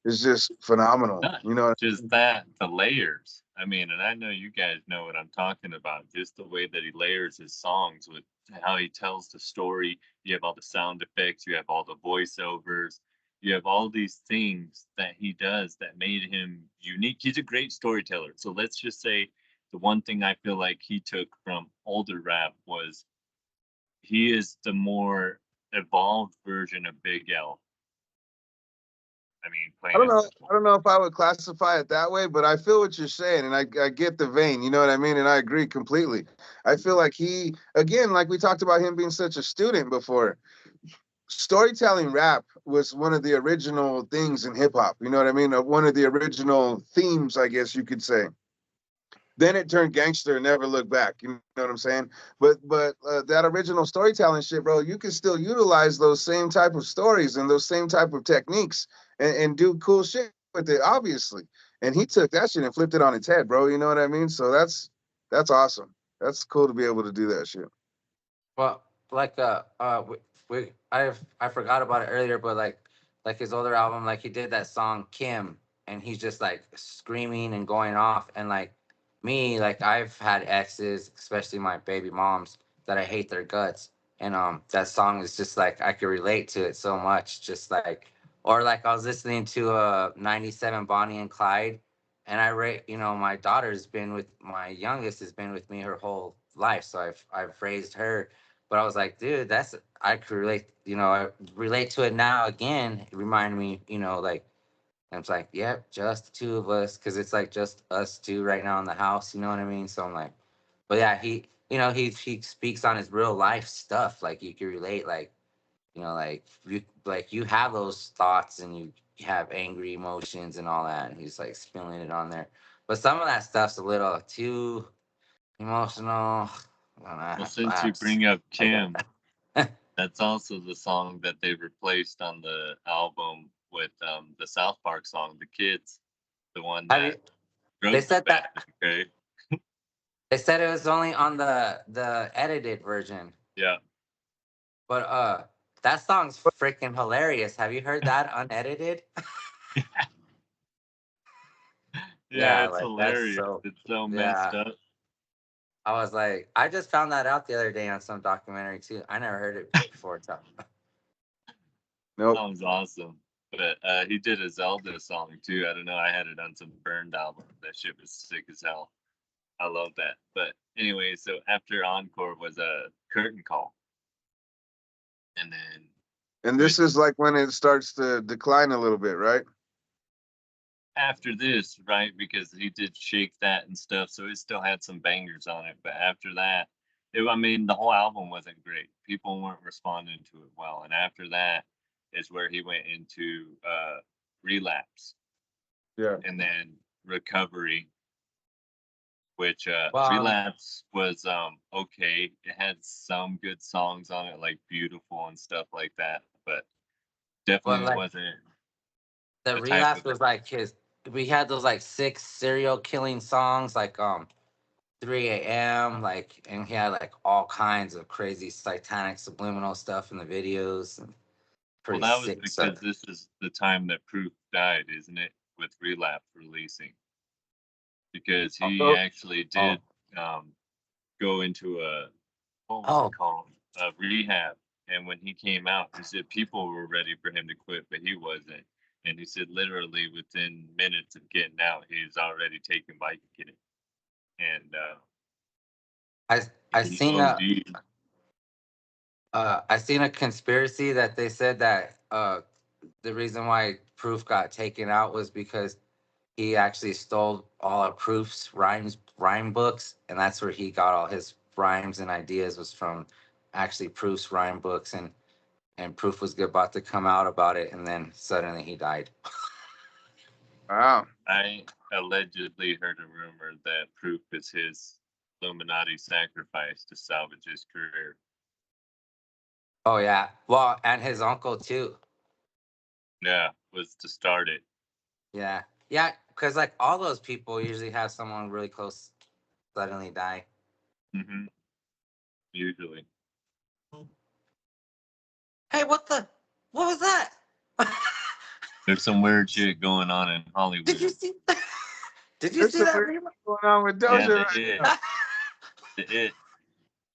is just phenomenal. Not You know, just that, the layers. I mean, and I know you guys know what I'm talking about. Just the way that he layers his songs with how he tells the story. You have all the sound effects, you have all the voiceovers, you have all these things that he does that made him unique. He's a great storyteller. So let's just say the one thing I feel like he took from older rap was he is the more evolved version of Big L. I mean, I plain don't and know. simple. I don't know if I would classify it that way, but I feel what you're saying, and I get the vein. You know what I mean? And I agree completely. I feel like he, again, like we talked about him being such a student before. Storytelling rap was one of the original things in hip hop. You know what I mean? One of the original themes, I guess you could say. Then it turned gangster and never looked back. You know what I'm saying? But that original storytelling shit, bro, you can still utilize those same type of stories and those same type of techniques and do cool shit with it, obviously. And he took that shit and flipped it on its head, bro. You know what I mean? So that's awesome. That's cool to be able to do that shit. Well, like I forgot about it earlier, but like his older album, like he did that song Kim, and he's just like screaming and going off, and like me, like I've had exes, especially my baby moms, that I hate their guts, and that song is just like I could relate to it so much, just like or like I was listening to '97 Bonnie and Clyde, and my daughter's been with my youngest has been with me her whole life, so I've raised her, but I was like, dude, that's I could relate. I relate to it now again. It reminded me, like and it's like, yep, just the two of us, because it's like just us two right now in the house. You know what I mean? So I'm like, but yeah, he speaks on his real life stuff. Like you can relate. Like you have those thoughts and you have angry emotions and all that. And he's like spilling it on there. But some of that stuff's a little too emotional. Well, since you bring up I get Kim, that's also the song that they replaced on the album with the South Park song, "The Kids," the one Have you? that They wrote the said band. that. Okay, They said it was only on the edited version, yeah, but that song's freaking hilarious. Have you heard that unedited? yeah, Yeah, it's like that's hilarious. so. It's so messed Yeah, up. I was like, I just found that out the other day on some documentary too. I never heard it before. So. Nope. Sounds awesome. But he did a Zelda song too. I don't know. I had it on some Burned album. That shit was sick as hell. I love that. But anyway, so after Encore was a curtain call, and then And with this is like when it starts to decline a little bit, right? after this, right? Because he did shake that and stuff, so it still had some bangers on it. But after that, I mean, the whole album wasn't great. People weren't responding to it well, and after that is where he went into relapse Yeah. and then recovery, which Well, relapse was okay. It had some good songs on it, like Beautiful and stuff like that, but well, definitely like wasn't the the type relapse of was like his. We had those like six serial killing songs, like 3 a.m. like, and he had like all kinds of crazy satanic subliminal stuff in the videos. And well, pretty that was sick stuff. because this is the time that Proof died, isn't it? With Relapse releasing, because he Oh, actually Oh, did um, go into a what was it oh, called, a rehab. And when he came out, he said people were ready for him to quit, but he wasn't. And he said literally within minutes of getting out, he was already taking Vicodin, and I I he seen a OD'd. I seen a conspiracy that they said that the reason why Proof got taken out was because he actually stole all of Proof's rhyme books, and that's where he got all his rhymes and ideas was from actually Proof's rhyme books, and Proof was about to come out about it, and then suddenly he died. wow. I allegedly heard a rumor that Proof is his Illuminati sacrifice to salvage his career. Oh yeah, well, and his uncle too. Yeah, was to start it. Yeah, yeah, because like all those people usually have someone really close suddenly die. Hmm. Usually. Hey, what was that? There's some weird shit going on in Hollywood. Did you see? Did you There's see some that? weird shit going on with Yeah, Doja the right it, now. the it.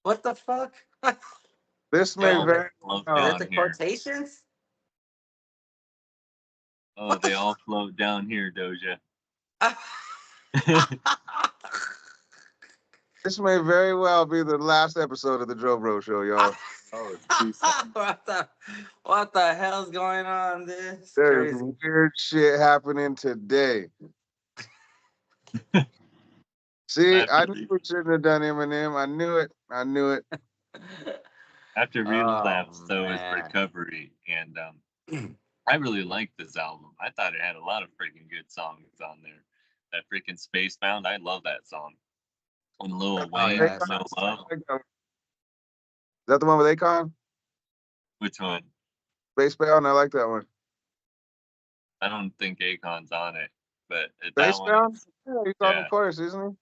What the fuck? This They may all Yo, very float is well. it down the here. quotations? Oh, What the they all float down here, Doja. This may very well be the last episode of the Joe Bro Show, y'all. Oh, it's too sad. what the hell's going on? This There's crazy. weird shit happening today. See, I knew we shouldn't have done Eminem. I knew it. I knew it. After Oh relapse, so is man. recovery, and I really liked this album. I thought it had a lot of freaking good songs on there. That freaking Spacebound, I love that song. And Lil Oh Wayne, yeah, that Akon, No sounds Love. tight. is that the one with Akon? Which one? Spacebound? I like that one. I don't think Akon's on it, but that one Spacebound? is, Yeah, he's on the yeah. chorus, isn't he?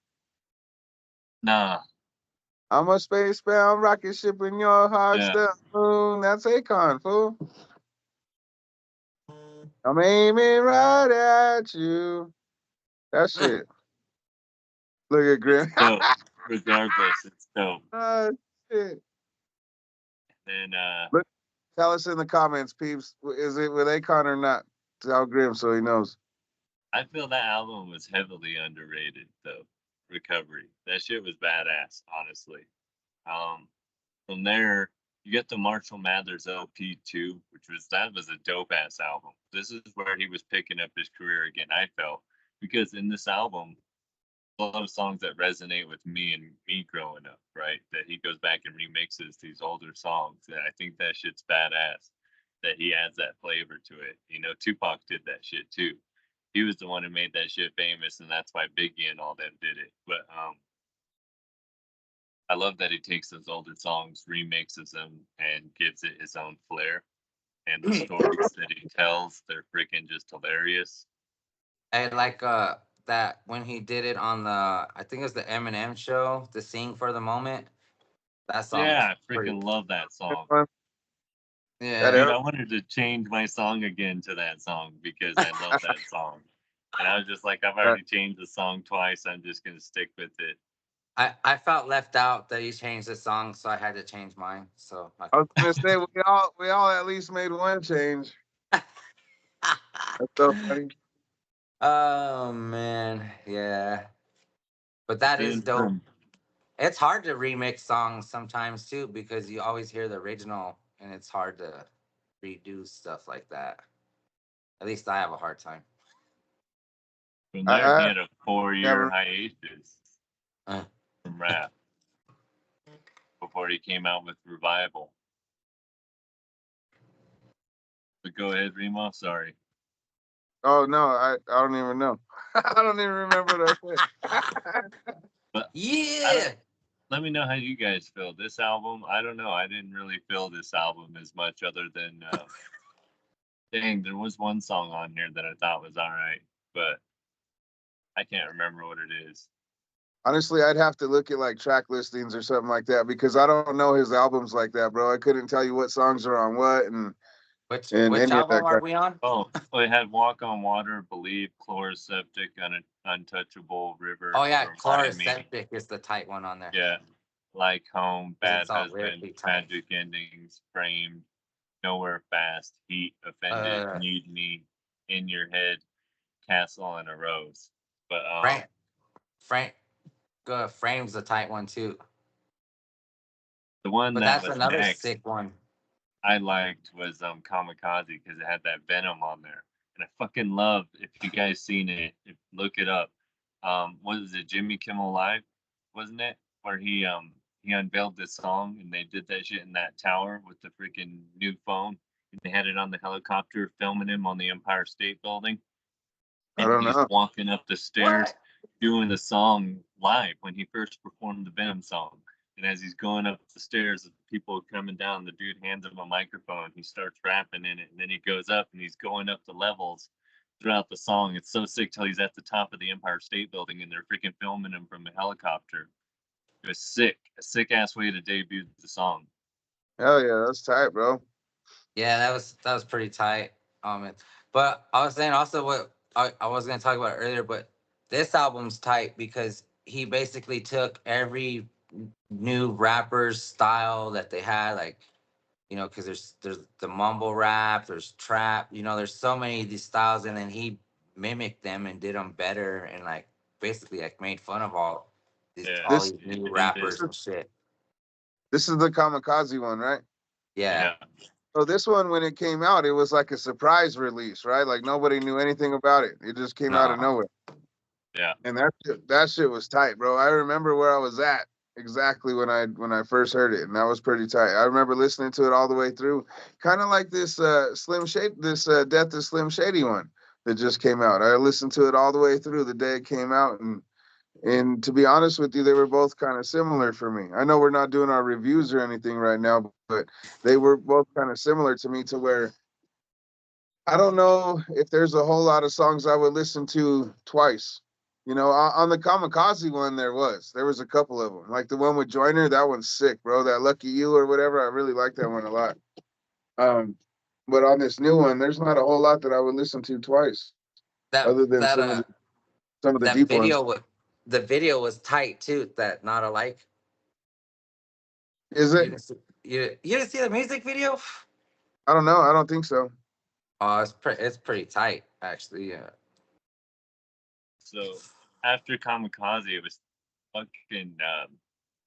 Nah, I'm a spacebound rocket ship in your heart, yeah. the moon. That's Akon, fool. I'm aiming right at you. That shit. Look at It's Grim. dope. Regardless, it's dope. Shit. And Look, tell us in the comments, peeps. Is it with Akon or not? Tell Grim so he knows. I feel that album was heavily underrated though. Recovery. That shit was badass, honestly. Um, from there, you get the Marshall Mathers LP2, that was a dope ass album. This is where he was picking up his career again. I felt because in this album, a lot of songs that resonate with me and me growing up, right? That he goes back and remixes these older songs, and I think that shit's badass. That he adds that flavor to it. You know, Tupac did that shit too. He was the one who made that shit famous, and that's why Biggie and all them did it. But I love that he takes those older songs, remixes them, and gives it his own flair. And the stories that he tells, they're freaking just hilarious. I like that when he did it on the I think it was the Eminem show, the Sing for the Moment. That song was Yeah, I pretty. freaking love that song. That Yeah. Dude, era. I wanted to change my song again to that song because I love that song. And I was just like, I've already changed the song twice. I'm just going to stick with it. I felt left out that he changed the song, so I had to change mine. So I was gonna say we all at least made one change. That's so funny. oh man, yeah. But that is Then dope. from, It's hard to remix songs sometimes too because you always hear the original, and it's hard to redo stuff like that. At least I have a hard time. from I, there, he I had a 4 year never. hiatus Uh, from rap before he came out with Revival. But go ahead, Remo. Sorry. Oh no, I don't even know. I don't even remember what I said. But I don't. yeah. Let me know how you guys feel. This album, I don't know. I didn't really feel this album as much, other than dang, there was one song on here that I thought was all right, but I can't remember what it is. Honestly, I'd have to look at like track listings or something like that because I don't know his albums like that, bro. I couldn't tell you what songs are on what and Which any of album that are kind. we on? Oh, well, it had Walk on Water, Believe, Chlorus Septic, Untouchable, Oh River, yeah, Remind Chorus Me. Septic is the tight one on there Yeah. Like Home, because Bad it's all Husband, lyrically tight. Tragic Endings, Framed, Nowhere Fast, Heat, Offended, Uh, Need Me, In Your Head, Castle, and a Rose. But Frank Frank Frame's a tight one too. the one But that that's was another next sick one. I liked was Kamikaze because it had that Venom on there. And I fucking love, if you guys seen it, look it up. What is it, Jimmy Kimmel Live, wasn't it? Where he unveiled this song and they did that shit in that tower with the freaking new phone. And they had it on the helicopter filming him on the Empire State Building. I And don't he's know. walking up the stairs What? doing the song live when he first performed the Venom song. And as he's going up the stairs, people are coming down. The dude hands him a microphone. He starts rapping in it, and then he goes up and he's going up the levels throughout the song. It's so sick till he's at the top of the Empire State Building, and they're freaking filming him from a helicopter. It was sick, a sick ass way to debut the song. Hell yeah, that's tight, bro. Yeah, that was pretty tight. Um, But I was saying also what I was gonna talk about earlier, but this album's tight because he basically took every new rapper's style that they had, like, because there's the mumble rap, there's trap, there's so many of these styles, and then he mimicked them and did them better, and like basically like made fun of Yeah, all This these new and rappers and shit. this is the Kamikaze one, right? Yeah, yeah, So this one, when it came out, it was like a surprise release, right? Like nobody knew anything about it. It just came out of no, nowhere, yeah. and that shit was tight, bro. I remember where I was at exactly when I first heard it, and that was pretty tight. I remember listening to it all the way through, kind of like this Slim Shady, this Death of Slim Shady one that just came out. I listened to it all the way through the day it came out, and to be honest with you, they were both kind of similar for me. I know we're not doing our reviews or anything right now, but they were both kind of similar to me to where I don't know if there's a whole lot of songs I would listen to twice. On the Kamikaze one, there was a couple of them, like the one with Joyner. That one's sick, bro. That Lucky You or whatever. I really like that one a lot. Um, but on this new one, there's not a whole lot that I would listen to twice, that other than that some of the that deep ones. video was tight too. That Not Alike. Is You it? didn't see, you didn't see the music video? I don't know. I don't think so. Oh, it's pretty tight actually. Yeah. So after Kamikaze, it was fucking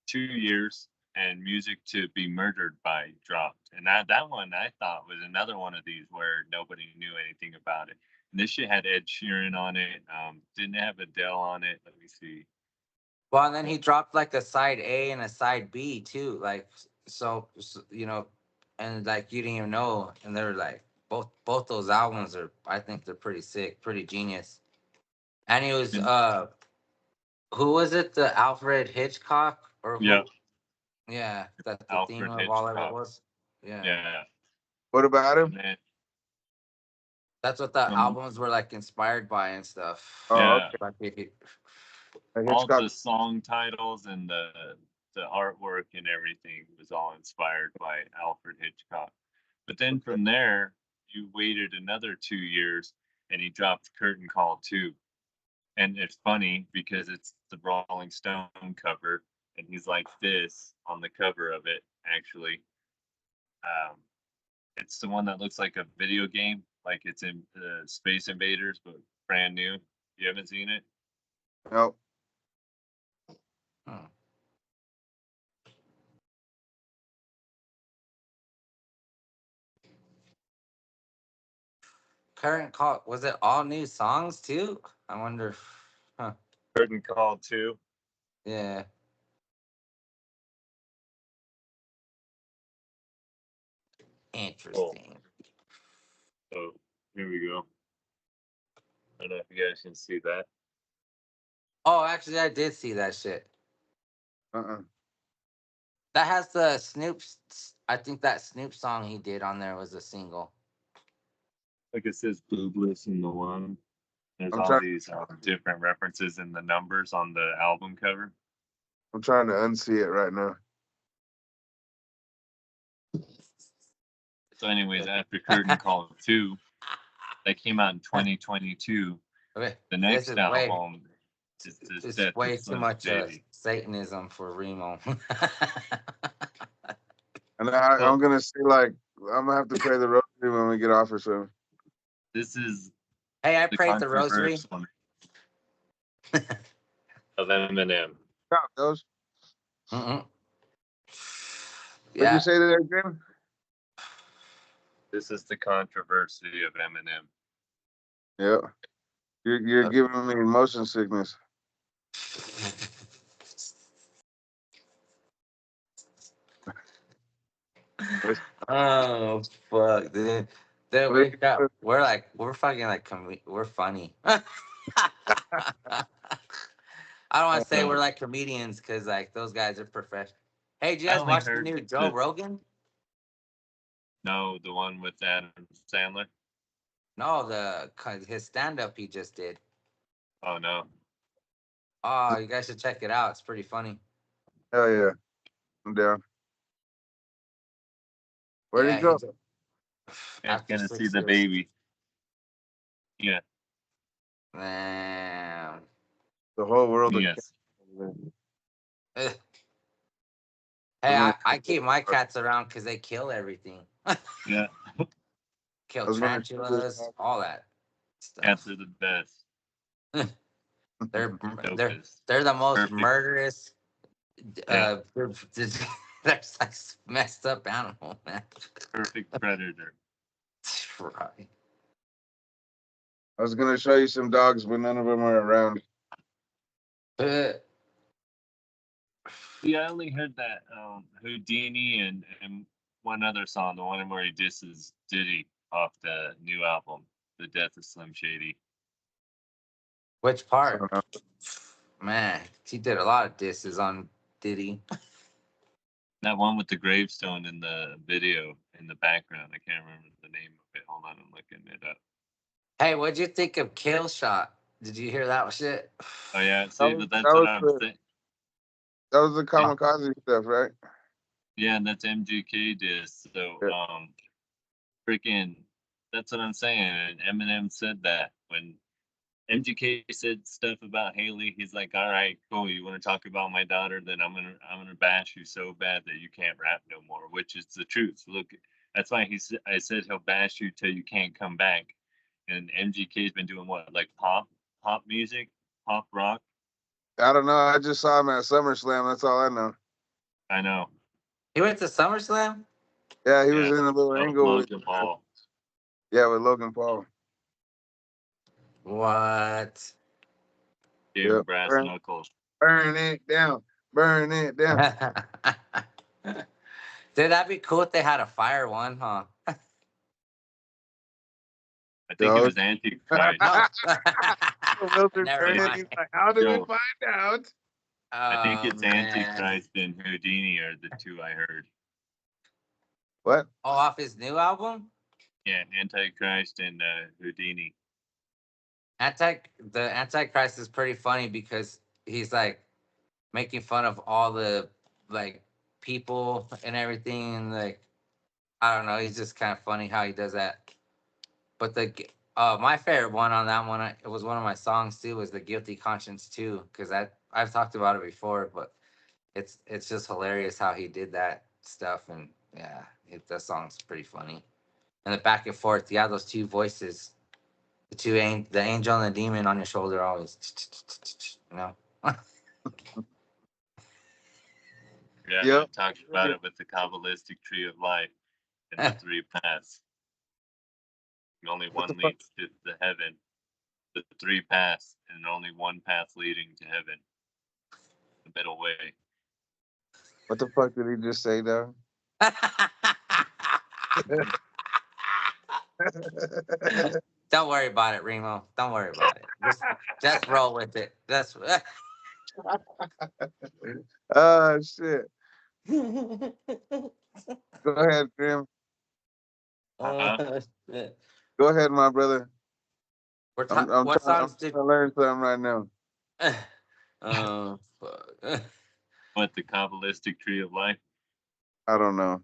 2 years, and Music to Be Murdered by dropped, and that one I thought was another one of these where nobody knew anything about it. And this shit had Ed Sheeran on it. Didn't have Adele on it. Let me see. Well, and then he dropped like a side A and a side B too, like and like you didn't even know, and they're like both those albums I think they're pretty sick, pretty genius. And he was And who was it? The Alfred Hitchcock or yeah, who? Yeah, that the theme Alfred of all of it Hitchcock. was. Yeah, Yeah, What about and him? then that's what the from albums were like inspired by and stuff. Oh, yeah, okay. Like all Hitchcock. the song titles and the artwork and everything was all inspired by Alfred Hitchcock. But then Okay. from there, you waited another 2 years, and he dropped Curtain Call 2. And it's funny because it's the Rolling Stone cover, and he's like this on the cover of it. Actually, um, it's the one that looks like a video game, like it's in Space Invaders, but brand new. You haven't seen it? No. hmm. Current call, was it all new songs too? I wonder. Huh. Curtain Call 2. Yeah. Cool. Interesting. So here we go. I don't know if you guys can see that. Oh, actually, I did see that shit. Uh-uh. That has the I think that Snoop song he did on there was a single. Like it says Boobless in the one. There's I'm all trying. these different references in the numbers on the album cover. I'm trying to unsee it right now. So, anyways, after Curtain Call 2, that came out in 2022, Okay, the this next is way album is this it's Death of way too Slim much Shady. Satanism for Remo. And So I'm gonna say like I'm gonna have to pray the rosary when we get off or something. this is Hey, I the prayed the rosary. controversial of Eminem. Yeah, those. Mm-mm. What did you Yeah. say there again? This is the controversy of Eminem. Yeah. You're giving me motion sickness. What's- Oh fuck, dude. Dude, what we're fucking like we're funny. I don't want to say we're So like comedians because like those guys are professional. Hey, did you I guys only watch the heard new Joe the Rogan? no, the one with Adam Sandler. No, his stand up he just did. Oh no, Oh, you guys should check it out. It's pretty funny. Hell yeah. I'm down. Where'd he Yeah, he go? just you guys after gonna see 6 the years. baby. Yeah. Man. The whole world of Yes. cats. Ugh. I'm Hey, gonna- I keep my cats around because they kill everything. Yeah. Kill I was gonna show this tarantulas, dog. all that Cats stuff. are the best. They're they're Dopest. they're the most Perfect. murderous. Yeah. They're they're like messed up animal, man. Perfect predator. Right. I was gonna show you some dogs, but none of them are around. Uh, Yeah, I only heard that Houdini and one other song, the one where he disses Diddy off the new album, The Death of Slim Shady. which I part? don't know. Man, he did a lot of disses on Diddy. That one with the gravestone in the video in the background. I can't remember the name of it. Hold on, I'm looking it up. Hey, what'd you think of Kill Shot? Did you hear that shit? Oh yeah, That see, was but that's what I'm saying. the kamikaze stuff, right? Yeah, and that's MGK diss. So Yeah. freaking, that's what I'm saying. And Eminem said that when MGK said stuff about Haley, he's like, "All right, cool. You want to talk about my daughter? Then I'm gonna bash you so bad that you can't rap no more." Which is the truth. Look, that's why I said he'll bash you till you can't come back. And MGK's been doing what, like pop music, pop rock. I don't know. I just saw him at SummerSlam. That's all I know. I know. He went to SummerSlam? Yeah, he was Yeah. in a little Oh, angle with Logan Paul. yeah, with Logan Paul. What? Gave Yeah. him brass knuckles. Burn it down. Burn it down. Dude, that'd be cool if they had a fire one, huh? I think it Yo. was Antichrist. No. Wilson Never turned it. mind. He's like, how did we Yo, find out? I think Oh it's man. Antichrist and Houdini are the two I heard. What? Oh, off his new album? Yeah, Antichrist and Houdini. The Antichrist is pretty funny because he's like making fun of all the like people and everything, and like I don't know, he's just kind of funny how he does that. But my favorite one on that one, it was one of my songs too, was the Guilty Conscience too, because I've talked about it before, but it's just hilarious how he did that stuff, and yeah, that song's pretty funny. And the back and forth, yeah, those two voices, the angel and the demon on your shoulder, always, you know. Yeah, Yep. it talks about it with the Kabbalistic tree of life and the three paths. And only What the one fuck? leads to the heaven. The three paths, and only one path leading to heaven. The middle way. What the fuck did he just say, dog? Don't worry about it, Remo. Don't worry about it. Just roll with it. That's. Oh shit. Go ahead, Grim. Huh? Shit. Go ahead, my brother. I'm What trying songs did? to learn something right now. Fuck. What, the Kabbalistic tree of life? I don't know.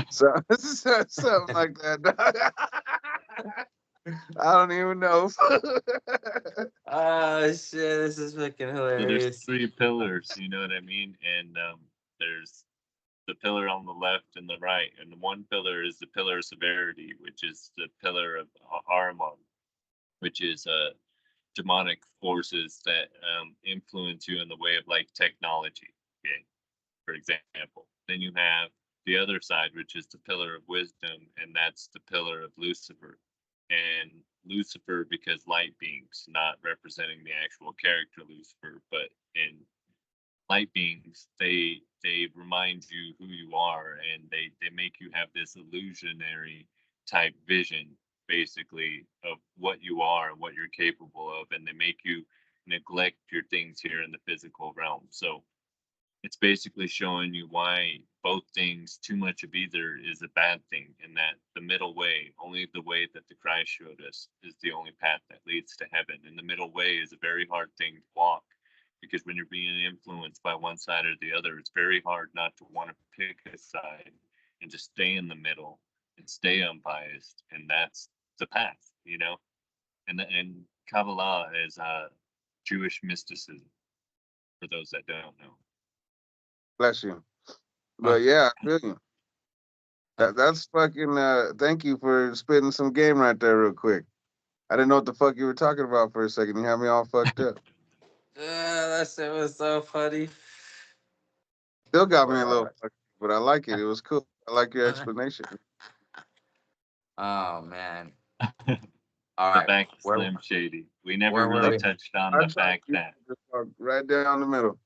So, something like that. Dog. I don't even know. Oh shit! This is fucking So there's hilarious. three pillars, you know what I mean? And there's the pillar on the left and the right. And the one pillar is the pillar of severity, which is the pillar of Ahriman, which is demonic forces that influence you in the way of like technology. Okay, for example. Then you have the other side, which is the pillar of wisdom, and that's the pillar of Lucifer. And Lucifer, because light beings, not representing the actual character Lucifer, but in light beings, they remind you who you are, and they make you have this illusionary type vision, basically, of what you are and what you're capable of, and they make you neglect your things here in the physical realm. So it's basically showing you why both things, too much of either is a bad thing, and that the middle way, only the way that the Christ showed us, is the only path that leads to heaven. And the middle way is a very hard thing to walk, because when you're being influenced by one side or the other, it's very hard not to want to pick a side and just stay in the middle and stay unbiased. And that's a path, and Kabbalah is Jewish mysticism for those that don't know. Bless you. But yeah, I feel you. That's fucking. Thank you for spitting some game right there, real quick. I didn't know what the fuck you were talking about for a second. You had me all fucked up. That shit was so funny. Still got me But a little fucked up, but I like it. It was cool. I like your explanation. oh man. All The right. back to Where Slim Shady. We never where were really we? touched on I the tried fact to that just walk right down the middle.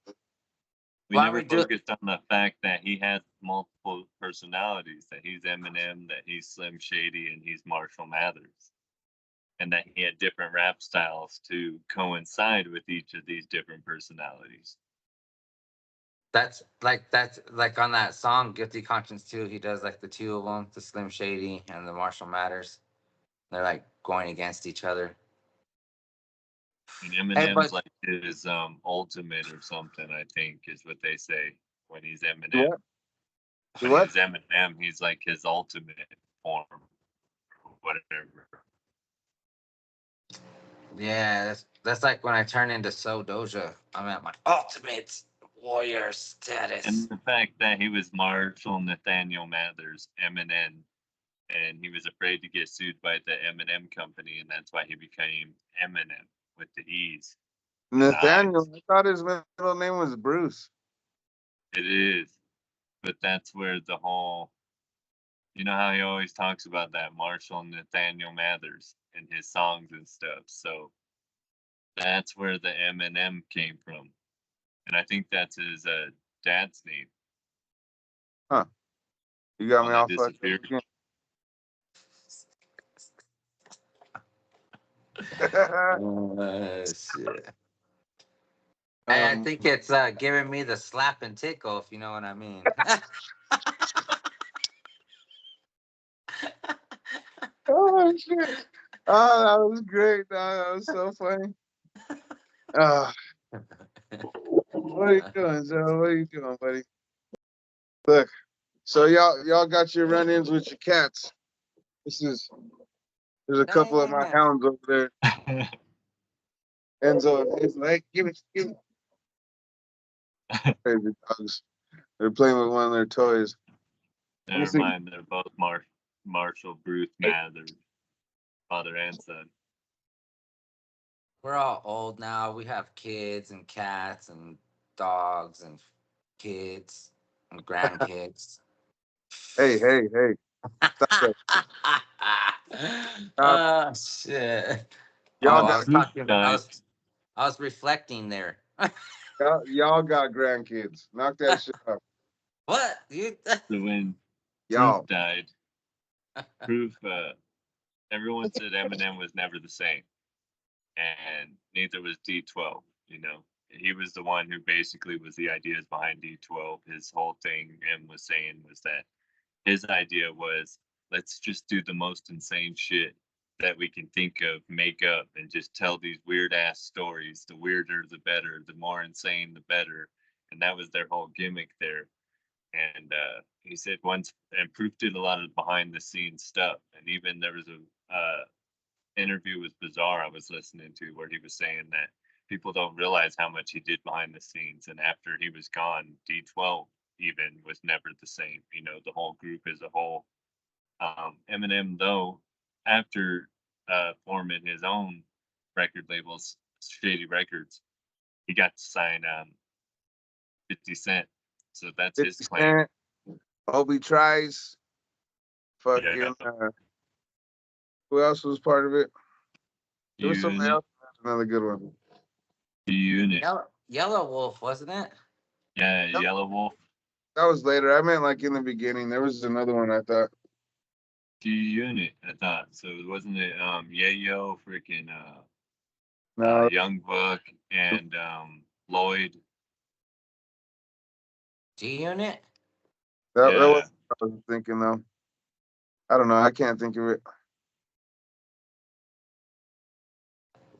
we Why never we do focused on the fact that he has multiple personalities, that he's Eminem, that he's Slim Shady, and he's Marshall Mathers. And that he had different rap styles to coincide with each of these different personalities. that's like on that song Guilty Conscience 2, he does like the two of them, the Slim Shady and the Marshall Mathers. They're like going against each other. And Hey, Eminem's but like his ultimate or something, I think, is what they say when he's Do Eminem. what? Do When what? he's Eminem, he's like his ultimate form, or whatever. yeah, that's like when I turn into So Doja. I'm at my ultimate warrior And status. the fact that he was Marshall Nathaniel Mathers, Eminem, and he was afraid to get sued by the Eminem company, and that's why he became Eminem with the E's and the Nathaniel. I's. I thought his middle name was Bruce. It is, but that's where the whole, how he always talks about that Marshall Nathaniel Mathers in his songs and stuff. So that's where the Eminem came from, and I think that's his dad's name. Huh. You got When me that all fucked up disappeared. again. Shit. Hey, I um, think it's giving me the slap and tickle, if you know what I mean. oh shit. Oh, that was great. Dog. That was so funny. Uh, what are you doing, Joe? What are you doing, buddy? Look, so y'all got your run-ins with your cats. There's a couple of my Damn. hounds over there. Enzo, he's like, give it. Crazy dogs. They're playing with one of their toys. Let me Never see. mind, they're both Marshall Bruce Mathers, father and son. We're all old now. We have kids and cats and dogs and kids and grandkids. Hey. Stop that. Stop. Shit. Y'all Oh, got Bruce died. I was reflecting there. y'all got grandkids. Knock that shit off. What? You So when Proof Y'all. died, Proof, everyone said Eminem was never the same, and neither was D12. He was the one who basically was the ideas behind D12. His whole thing, M was saying, was that his idea was, let's just do the most insane shit that we can think of, make up, and just tell these weird ass stories. The weirder, the better. The more insane, the better. And that was their whole gimmick there. And he said once, and Proof did a lot of behind the scenes stuff. And even there was a interview with Bizarre I was listening to where he was saying that people don't realize how much he did behind the scenes. And after he was gone, D12 even was never the same. The whole group as a whole. Eminem, though, after forming his own record labels, Shady Records, he got to sign 50 Cent. So that's his 50 claim. Cent. Obi tries. Yeah. Fucking. Who else was part of it? There was somebody Unit. else. Another good one. Unit. Yellow Wolf, wasn't it? Yeah, Nope. Yellow Wolf. That was later. I meant like in the beginning. There was another one I thought. G-Unit, I thought. So wasn't it Yayo, freaking No, Young Buck, and Lloyd? G Unit? that Yeah. was what I was thinking though. I don't know. I can't think of it.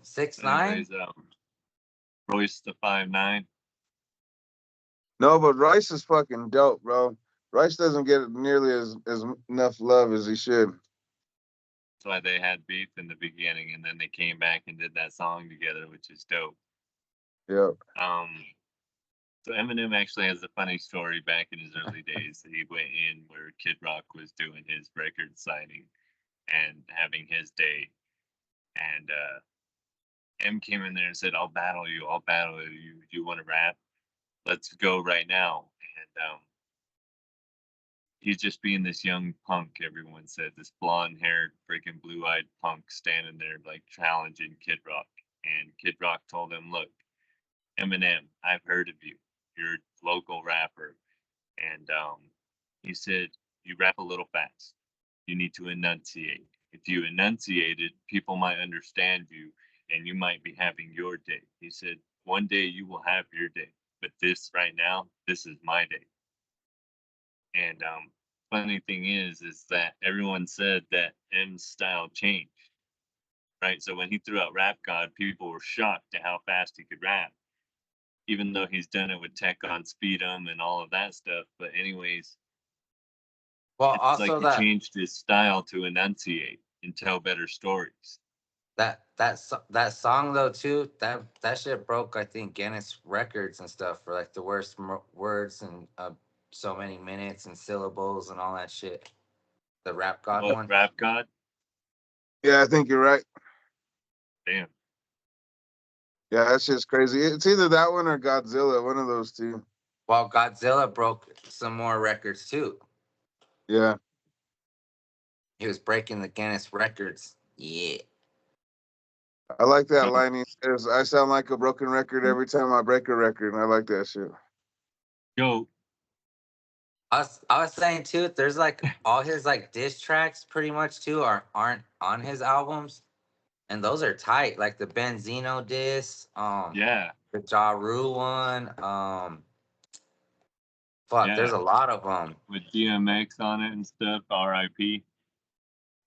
6ix9ine? Anyways, Royce the 5'9". No, but Royce is fucking dope, bro. Royce doesn't get nearly as enough love as he should. That's why they had beef in the beginning, and then they came back and did that song together, which is dope. Yeah. So Eminem actually has a funny story back in his early days. He went in where Kid Rock was doing his record signing and having his day, and M came in there and said, "I'll battle you. I'll battle you. You want to rap? Let's go right now." And he's just being this young punk. Everyone said this blonde-haired, freaking blue-eyed punk standing there like challenging Kid Rock. And Kid Rock told him, "Look, Eminem, I've heard of you. You're a local rapper." And he said, "You rap a little fast. You need to enunciate. If you enunciated, people might understand you and you might be having your day." He said, "One day you will have your day, but this right now, this is my day." And funny thing is that everyone said that M's style changed, right? So when he threw out Rap God, people were shocked at how fast he could rap, even though he's done it with Tech on Speed'em and all of that stuff. But anyways, Well, it's like also he changed his style to enunciate and tell better stories. that song though too, that shit broke, I think, Guinness records and stuff for like the worst words and so many minutes and syllables and all that shit. The Rap God What, one. Rap God? Yeah, I think you're right. Damn. Yeah, that's just crazy. It's either that one or Godzilla, one of those two. Well, Godzilla broke some more records too. Yeah. He was breaking the Guinness records. Yeah. I like that Oh, line. He says, "I sound like a broken record every time I break a record." And I like that shit. yo, I was saying too, there's like all his like diss tracks pretty much too aren't on his albums. And those are tight, like the Benzino diss, yeah, the Ja Rule one, fuck, yeah. there's a lot of them. With DMX on it and stuff, R.I.P.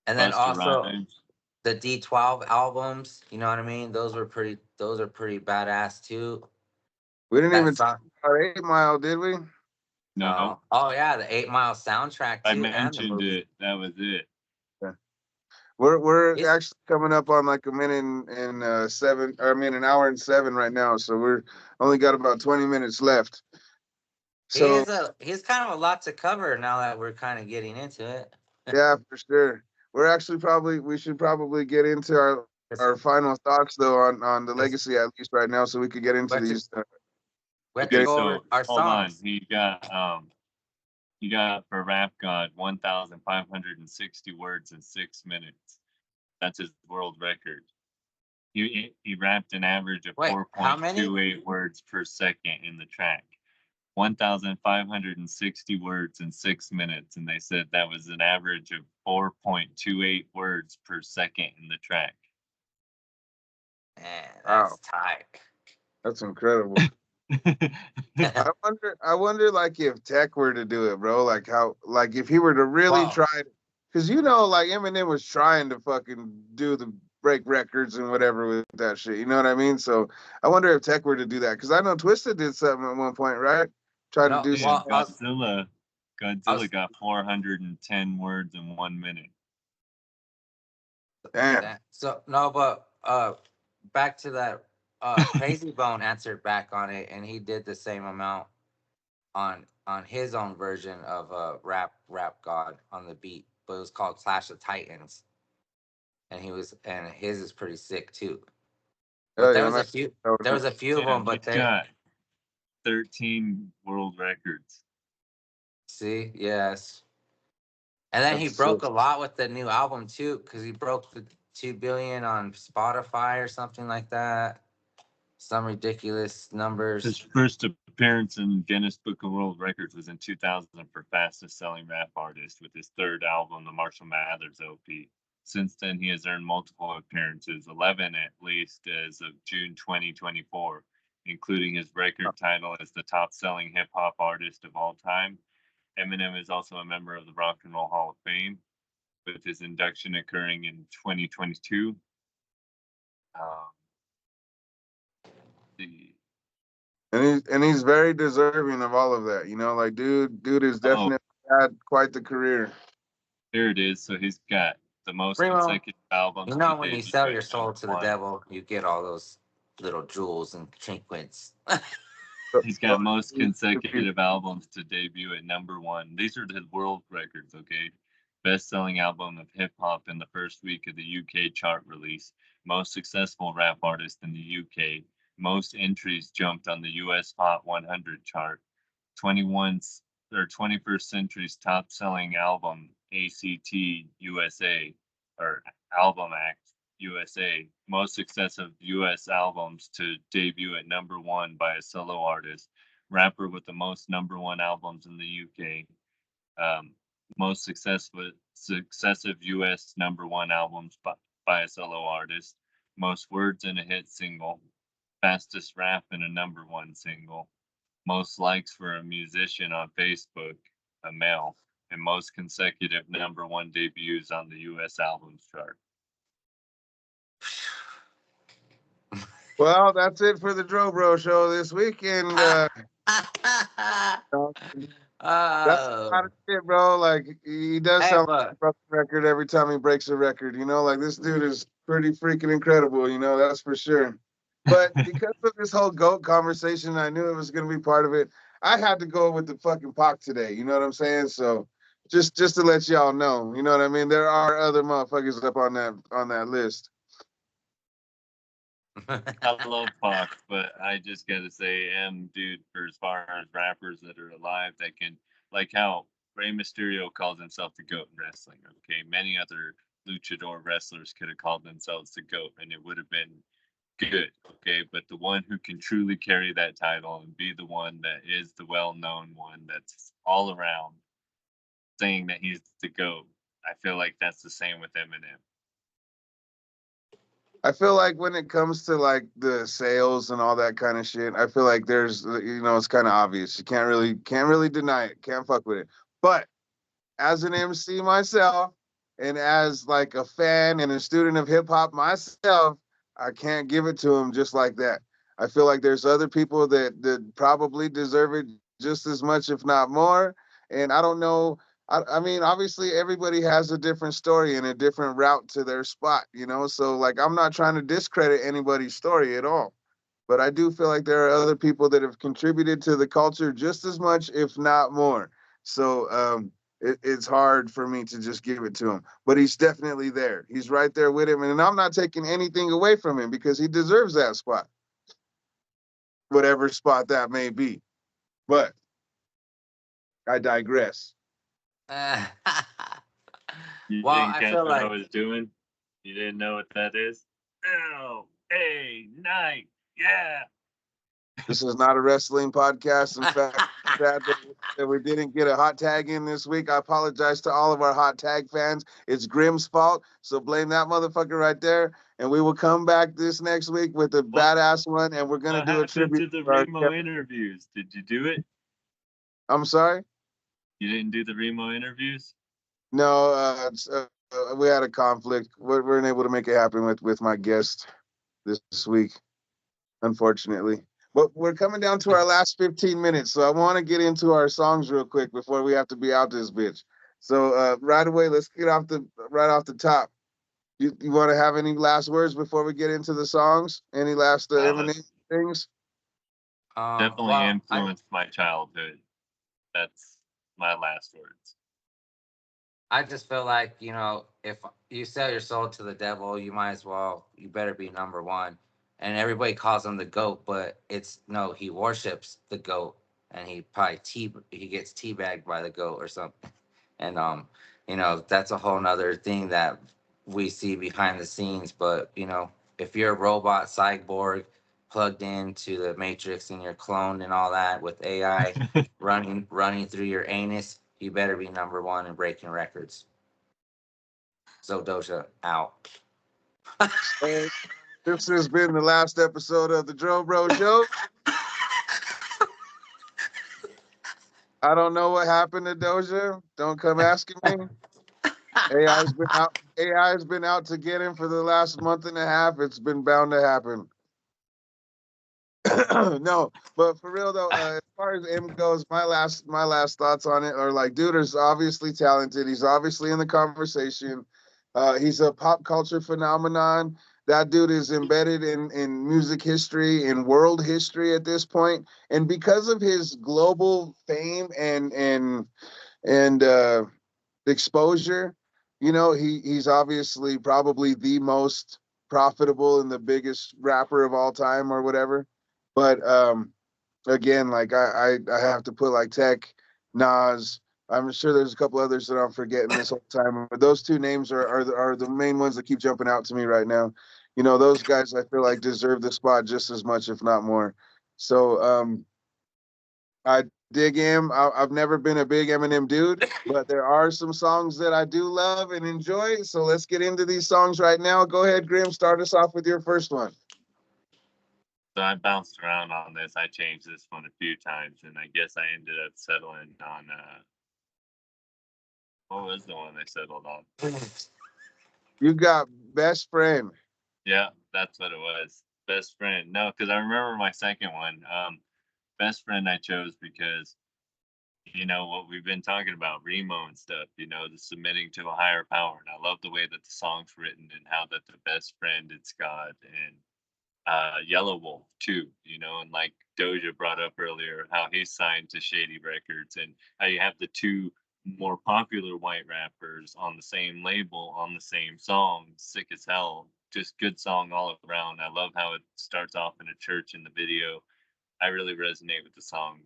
And then Busta also Rhymes. the D12 albums, you know what I mean? Those are pretty badass too. We didn't That even talk song, about 8 Mile, did we? No, no. Oh yeah, the 8 Mile soundtrack I too, and the mentioned movie. it. That was it. Yeah. We're It's actually coming up on like a minute and seven, or I mean an hour and seven right now. So we're only got about 20 minutes left. So he's kind of a lot to cover now that we're kind of getting into it. yeah, for sure. We should probably get into our final thoughts though on the Because legacy, at least right now, so we could get into we have to these. we have to Okay, Get go over so our hold on. songs. He got for Rap God 1,560 words in 6 minutes. That's his world record. He rapped an average of Wait, how many? 4.28 words per second in the track. 1,560 words in 6 minutes, and they said that was an average of 4.28 words per second in the track. Man, Wow, that's tight. that's incredible. I wonder, like if Tech were to do it, bro. Like how, like if he were to really Wow. try, because like Eminem was trying to fucking do the break records and whatever with that shit. You know what I mean? So I wonder if Tech were to do that, because I know Twisted did something at one point, right? Tried to No, do some. Yeah, well, I Godzilla was got 410 words in 1 minute. Damn. that. So no, but back to that. Crazy Bone answered back on it, and he did the same amount on his own version of Rap God on the beat, but it was called Clash of Titans, and his is pretty sick too. But Oh yeah, man. there was a few of Yeah, them, he's but they got 13 world records. see yes. And then he That's sick. broke a lot with the new album too, because he broke the 2 billion on Spotify or something like that. Some ridiculous His numbers. first appearance in Guinness Book of World Records was in 2000 for fastest selling rap artist with his third album, the Marshall Mathers LP. Since then, he has earned multiple appearances, 11 at least as of June 2024, including his record title as the top selling hip hop artist of all time. Eminem is also a member of the Rock and Roll Hall of Fame, with his induction occurring in 2022. Um, the And he's very deserving of all of that. Like dude is oh, definitely had quite the career. here it is. So he's got The most Primo, consecutive albums you to know when you debut sell at your soul number to the one. devil, you get all those little jewels and trinkets. He's got most consecutive albums to debut at number one. These are the world records, okay? Best-selling album of hip-hop in the first week of the UK chart release. Most successful rap artist in the UK. Most entries jumped on the US Hot 100 chart. 21st century's top-selling album, ACT USA, or Album Act USA, most successive US albums to debut at number one by a solo artist, rapper with the most number one albums in the UK, most successive US number one albums by a solo artist, most words in a hit single, fastest rap in a number one single, most likes for a musician on Facebook, a male, and most consecutive number one debuts on the US albums chart. Well, that's it for the Bro Show this week, and that's a lot Oh, of shit, bro. Like he does hey, sound like but a broken record every time he breaks a record. You know, like this dude is pretty freaking incredible. You know, that's for sure. But because of this whole goat conversation, I knew it was gonna be part of it. I had to go with the fucking Pac today. You know what I'm saying? So just to let y'all know, you know what I mean. There are other motherfuckers up on that list. I love Pac, but I just gotta say, dude, for as far as rappers that are alive that can, like how Rey Mysterio calls himself the GOAT in wrestling, okay? Many other luchador wrestlers could have called themselves the GOAT and it would have been good, okay? But the one who can truly carry that title and be the one that is the well known one that's all around saying that he's the GOAT, I feel like that's the same with Eminem. I feel like when it comes to like the sales and all that kind of shit, I feel like there's it's kind of obvious. You can't really deny it. Can't fuck with it. But as an MC myself and as like a fan and a student of hip hop myself, I can't give it to him just like that. I feel like there's other people that probably deserve it just as much, if not more. And I don't know. I mean, obviously, everybody has a different story and a different route to their spot, you know? So, like, I'm not trying to discredit anybody's story at all. But I do feel like there are other people that have contributed to the culture just as much, if not more. So, it's hard for me to just give it to him, but he's definitely there. He's right there with him, and I'm not taking anything away from him because he deserves that spot, whatever spot that may be. But I digress. You well, didn't I catch feel what I like was doing? You didn't know what that is? L-A-Night, yeah. This is not a wrestling podcast. In fact, sad that we didn't get a hot tag in this week. I apologize to all of our hot tag fans. It's Grimm's fault, so blame that motherfucker right there. And we will come back this next week with a badass one, and we're gonna What do a happened tribute to the to our Remo interviews? Did you do it? I'm sorry. You didn't do the Remo interviews? No, we had a conflict. We weren't able to make it happen with my guest this week, unfortunately. But we're coming down to our last 15 minutes, so I want to get into our songs real quick before we have to be out this bitch. So right away, let's get right off the top. You want to have any last words before we get into the songs? Any last Eminem things? Definitely well, influenced my childhood. That's my last words. I just feel like, if you sell your soul to the devil, you better be number one. And everybody calls him the goat, but it's no, he worships the goat, and he gets teabagged by the goat or something. And that's a whole nother thing that we see behind the scenes. But if you're a robot cyborg plugged into the matrix and you're cloned and all that with AI running through your anus, you better be number one and breaking records. So Doja out. And this has been the last episode of the Bro Show. I don't know what happened to Doja. Don't come asking me. AI's been out. AI's been out to get him for the last month and a half. It's been bound to happen. No, but for real though, as far as M goes, my last thoughts on it are like, dude is obviously talented. He's obviously in the conversation. He's a pop culture phenomenon. That dude is embedded in music history, in world history at this point. And because of his global fame and exposure, he's obviously probably the most profitable and the biggest rapper of all time or whatever. But again, like I have to put like Tech, Nas. I'm sure there's a couple others that I'm forgetting this whole time, but those two names are the main ones that keep jumping out to me right now. Those guys I feel like deserve the spot just as much, if not more. So I dig him. I've never been a big Eminem dude, but there are some songs that I do love and enjoy. So let's get into these songs right now. Go ahead, Grim. Start us off with your first one. So I bounced around on this. I changed this one a few times, and I guess I ended up settling on what was the one I settled on? You got Best Friend. Yeah, that's what it was. Best friend. No, because I remember my second one. Best friend I chose because what we've been talking about, Remo and stuff. The submitting to a higher power, and I love the way that the song's written and how that the best friend it's God and Yellow Wolf too, and like Doja brought up earlier, how he's signed to Shady Records, and how you have the two more popular white rappers on the same label on the same song, sick as hell, just good song all around. I love how it starts off in a church in the video. I really resonate with the song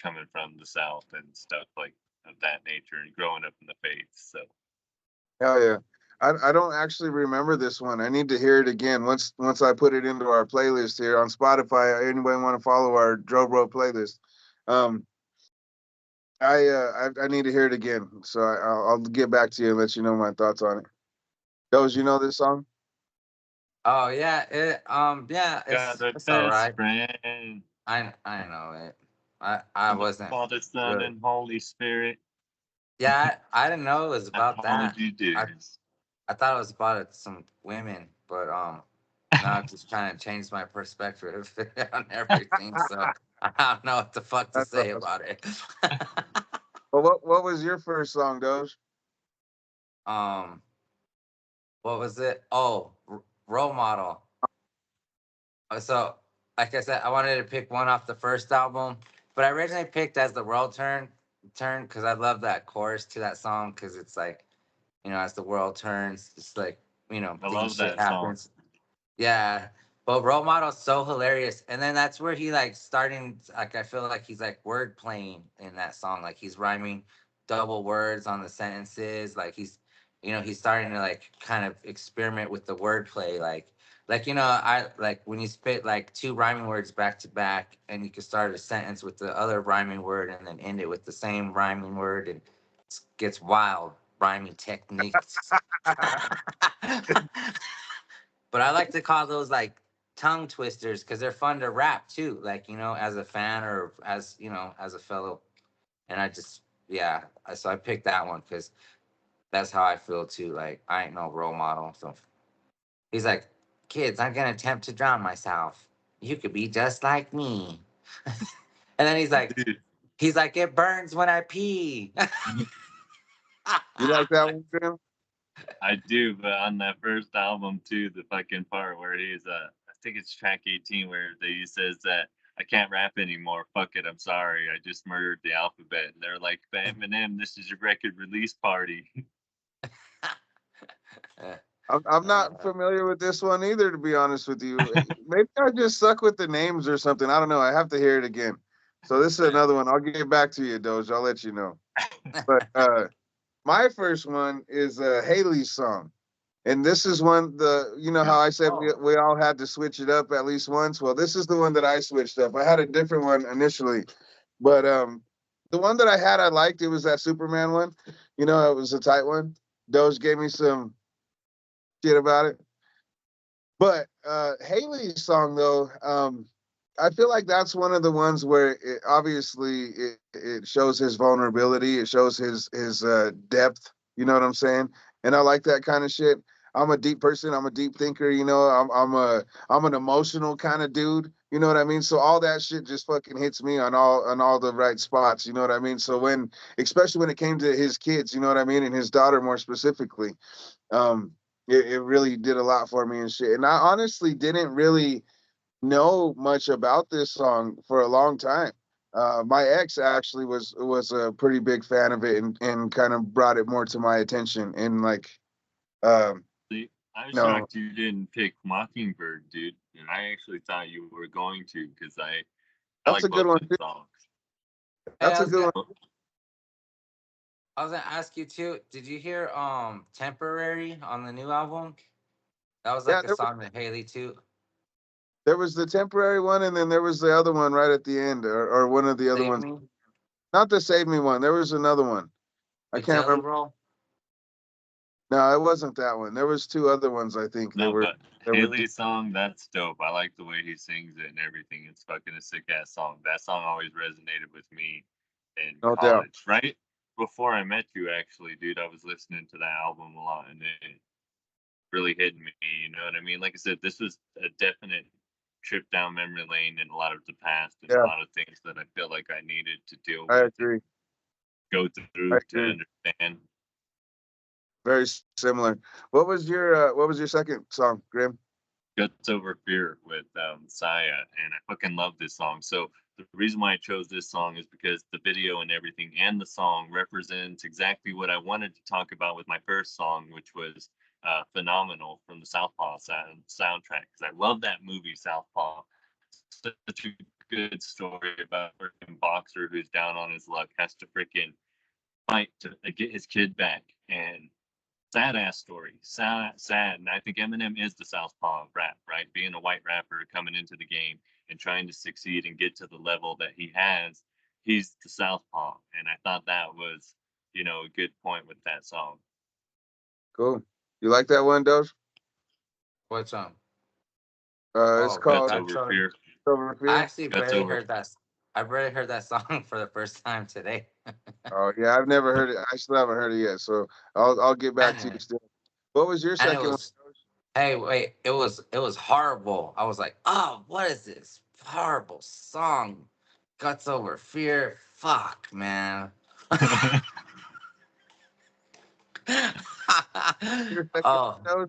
coming from the South and stuff like of that nature and growing up in the faith. So Hell yeah. I don't actually remember this one. I need to hear it again once I put it into our playlist here on Spotify. Anybody want to follow our Joe Bro playlist? Um, I need to hear it again, so I'll get back to you and let you know my thoughts on it. Those, you know this song? Oh yeah, yeah, got a it's all best right. friend, I know it. I the wasn't Father, Son, really. and Holy Spirit. Yeah, I didn't know it was about that. Apology I dues. I thought it was about some women, but now I've just kind of changed my perspective on everything. So I don't know what the fuck to That's say awesome. about it. Well, what was your first song, Doge? um, what was it? Oh, role model. So, like I said, I wanted to pick one off the first album, but I originally picked As the World Turn because I love that chorus to that song because it's like, as the world turns, it's like, I things love shit that song. happens. Yeah. But role model's so hilarious. And then that's where he like starting like I feel like he's like word playing in that song. Like he's rhyming double words on the sentences. Like he's starting to like kind of experiment with the wordplay. Like I like when you spit like two rhyming words back to back and you can start a sentence with the other rhyming word and then end it with the same rhyming word and it gets wild rhyming techniques. But I like to call those like tongue twisters because they're fun to rap too. Like as a fan or as a fellow. And I just yeah. So I picked that one because that's how I feel too. Like I ain't no role model. So he's like, kids, I'm gonna attempt to drown myself. You could be just like me. And then Dude, he's like, it burns when I pee. You like that one, Grim? I do, but on that first album too, the fucking part where he's I think it's track 18 where he says that I can't rap anymore. Fuck it, I'm sorry. I just murdered the alphabet. And they're like, but Eminem, this is your record release party. I'm not Uh, familiar with this one either, to be honest with you. Maybe I just suck with the names or something. I don't know. I have to hear it again. So this is another one. I'll get back to you, Doge. I'll let you know. But my first one is Haley's song. And this is one how Yeah. I said we all had to switch it up at least once. Well, this is the one that I switched up. I had a different one initially, but the one that I had I liked. It was that Superman one. It was a tight one. Doge gave me some shit about it. But Haley's song though, I feel like that's one of the ones where it shows his vulnerability, it shows his depth. You know what I'm saying? And I like that kind of shit. I'm a deep person. I'm a deep thinker. I'm an emotional kind of dude. You know what I mean? So all that shit just fucking hits me on all the right spots. You know what I mean? So especially when it came to his kids, you know what I mean, and his daughter more specifically, Um, it really did a lot for me and shit. And I honestly didn't really know much about this song for a long time. My ex actually was a pretty big fan of it and kind of brought it more to my attention. And like, um, See, I was no, shocked you didn't pick Mockingbird, dude. And I actually thought you were going to because I that's like a good both one those too. songs. Hey, That's a good one. I was gonna ask you too. Did you hear "Temporary" on the new album? That was Yeah, like a song that Haley too. there was the temporary one, and then there was the other one right at the end, or one of the other Save ones. Me Not the Save Me one. There was another one. I with can't Jelly remember. Roll. No, it wasn't that one. There was two other ones I think that No, were but that were. Haley's song, that's dope. I like the way he sings it and everything. It's fucking a sick ass song. That song always resonated with me in No doubt. college, right? Before I met you, actually, dude, I was listening to that album a lot and it really hit me. You know what I mean? Like I said, this was a definite trip down memory lane in a lot of the past and a Yeah, lot of things that I feel like I needed to deal I with and agree. go I through to agree. understand. Very similar. What was your second song, Grim? Guts Over Fear with Saya, and I fucking love this song. So the reason why I chose this song is because the video and everything and the song represents exactly what I wanted to talk about with my first song, which was Phenomenal from the Southpaw soundtrack. Because I love that movie, Southpaw. Such a good story about a freaking boxer who's down on his luck, has to freaking fight to get his kid back. And sad ass story. Sad. And I think Eminem is the southpaw of rap, right? Being a white rapper coming into the game and trying to succeed and get to the level that he has, he's the southpaw. And I thought that was, a good point with that song. Cool. You like that one, Doge? What song? It's Oh, called Guts God's over Children. fear. Over I Fear. actually Guts barely over. heard that. I barely heard that song for the first time today. Oh yeah, I've never heard it. I still haven't heard it yet, so I'll get back to you and still. What was your and it second one? was, hey, wait, it was horrible. I was like, oh, what is this horrible song? Guts Over Fear. Fuck, man. Your second Oh, one, Doge?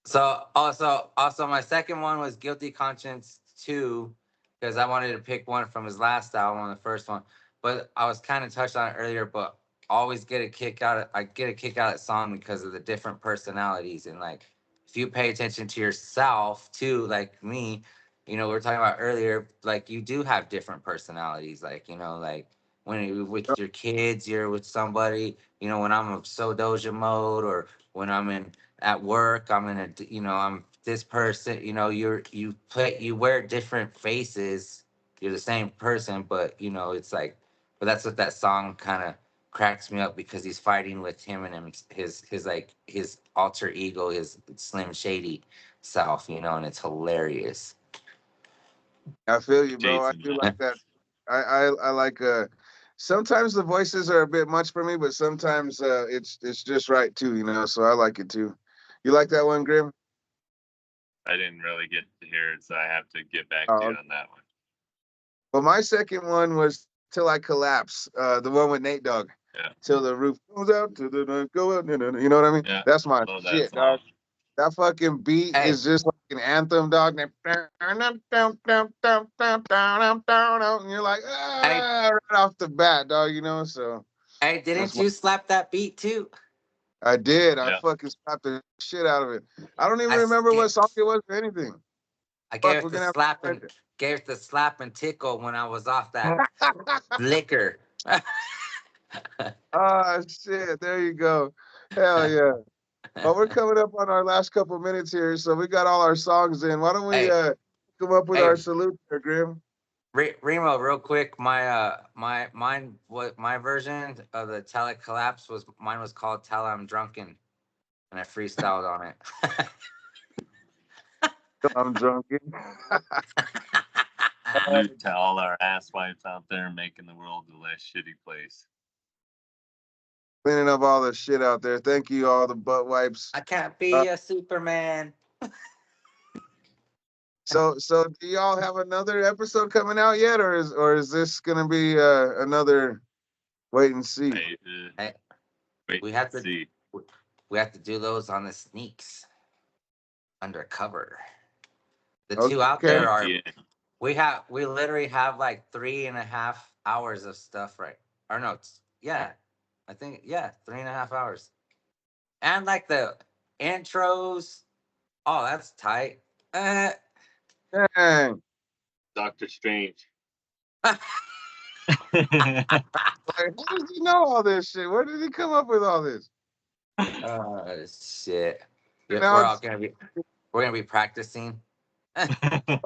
so also my second one was Guilty Conscience 2 because I wanted to pick one from his last album, the first one. But I was kind of touched on it earlier, but always get a kick out of I get a kick out of that song because of the different personalities and like if you pay attention to yourself too, like me, we were talking about earlier, like you do have different personalities, like like when you're with your kids, you're with somebody, when I'm in so doja mode or when I'm in at work, I'm in I'm this person, you wear different faces, you're the same person, but it's like, but that's what that song kind of cracks me up because he's fighting with him and his like his alter ego, his Slim Shady self, and it's hilarious. I feel you, bro. I Jason, do like that. I like sometimes the voices are a bit much for me, but sometimes it's just right too, so I like it too. You like that one, Grim? I didn't really get to hear it, so I have to get back to you Oh, on that one. well, my second one was Till I Collapse, the one with Nate Dogg. Yeah, Till the roof goes out, to the go out, you know what I mean? yeah, That's my love that shit, dog. song. That fucking beat Hey, is just like an anthem, dog. And you're like, hey, right off the bat, dog, So hey, that's didn't my, you slap that beat too? I did. I Yeah. fucking slapped the shit out of it. I don't even I s- remember what ga- song it was or anything. I gave Fuck, it we're the gonna have slap to and gave it the slap and tickle when I was off that find it. liquor. Ah, shit. There you go. Hell yeah. Well, we're coming up on our last couple minutes here, so we got all our songs in. Why don't we hey, come up with hey, our salute there, Grim? Remo, real quick, my version of the Tele Collapse was mine was called Tell I'm Drunken, and I freestyled on it. I'm drunk. Salute to all our asswipes out there making the world a less shitty place. Cleaning up all the shit out there. Thank you, all the butt wipes. I can't Uh, be a Superman. so do y'all have another episode coming out yet, or is this gonna be another wait and see? Hey, Hey, wait we and have to see. we have to do those on the sneaks undercover. The two out Okay. there are Yeah. we literally have like 3.5 hours of stuff, right? Or no, yeah, I think yeah, 3.5 hours, and like the intros. Oh, that's tight. Uh, Dang. Doctor Strange. Like, how does he know all this shit? Where did he come up with all this? shit. Yeah, Now we're gonna be practicing. it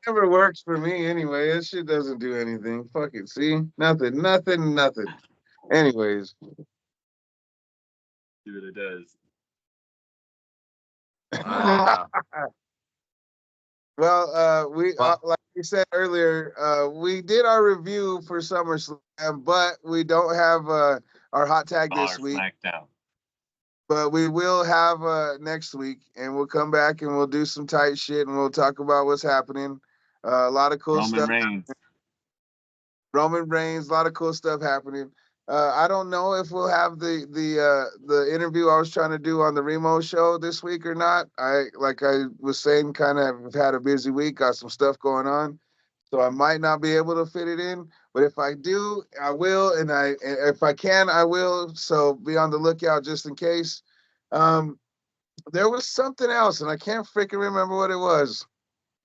never works for me anyway. This shit doesn't do anything. Fuck it. See? Nothing, nothing, nothing. Anyways. See what it does. I don't know. Well, Well, like we said earlier, we did our review for SummerSlam, but we don't have our hot tag this Our week. SmackDown. But we will have next week, and we'll come back and we'll do some tight shit, and we'll talk about what's happening. A lot of cool Roman stuff. Reigns. Roman Reigns, a lot of cool stuff happening. I don't know if we'll have the interview I was trying to do on the Remo show this week or not. Like I was saying, kind of had a busy week, got some stuff going on, so I might not be able to fit it in. But if I do, I will, and if I can, I will. So be on the lookout just in case. Um, there was something else, and I can't freaking remember what it was,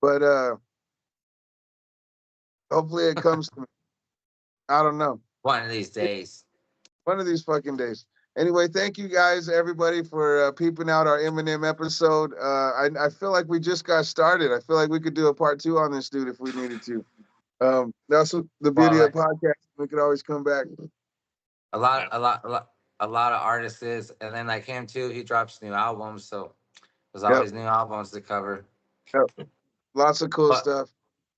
but hopefully it comes to me. I don't know. one of these days. One of these fucking days. Anyway, thank you guys, everybody, for peeping out our Eminem episode. I feel like we just got started. I feel like we could do a part 2 on this dude if we needed to. That's the Well, beauty like of podcast. We could always come back. a lot of artists is, and then like him too. He drops new albums, so there's Yep. always new albums to cover. Yep. Lots of cool But stuff.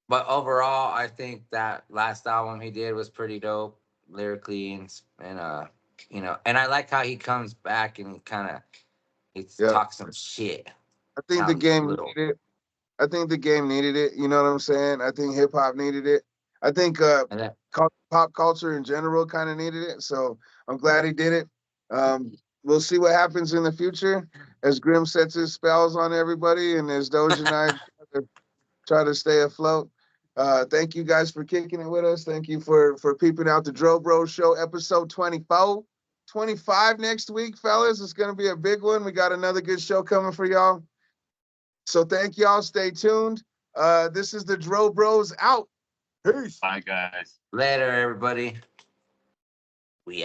but overall, I think that last album he did was pretty dope lyrically and and I like how he comes back and kind of he Yeah. talks some shit. I think How the he's game little. needed it. I think the game needed it. You know what I'm saying? I think hip hop needed it. I think And then, pop culture in general kind of needed it. So I'm glad he did it. We'll see what happens in the future as Grim sets his spells on everybody and as Doja and I try to stay afloat. Thank you guys for kicking it with us. Thank you for peeping out the Dro Bro Show episode 24. 25 next week, fellas. It's going to be a big one. We got another good show coming for y'all. So thank y'all. Stay tuned. This is the Dro Bros out. Peace. Bye, guys. later, everybody. We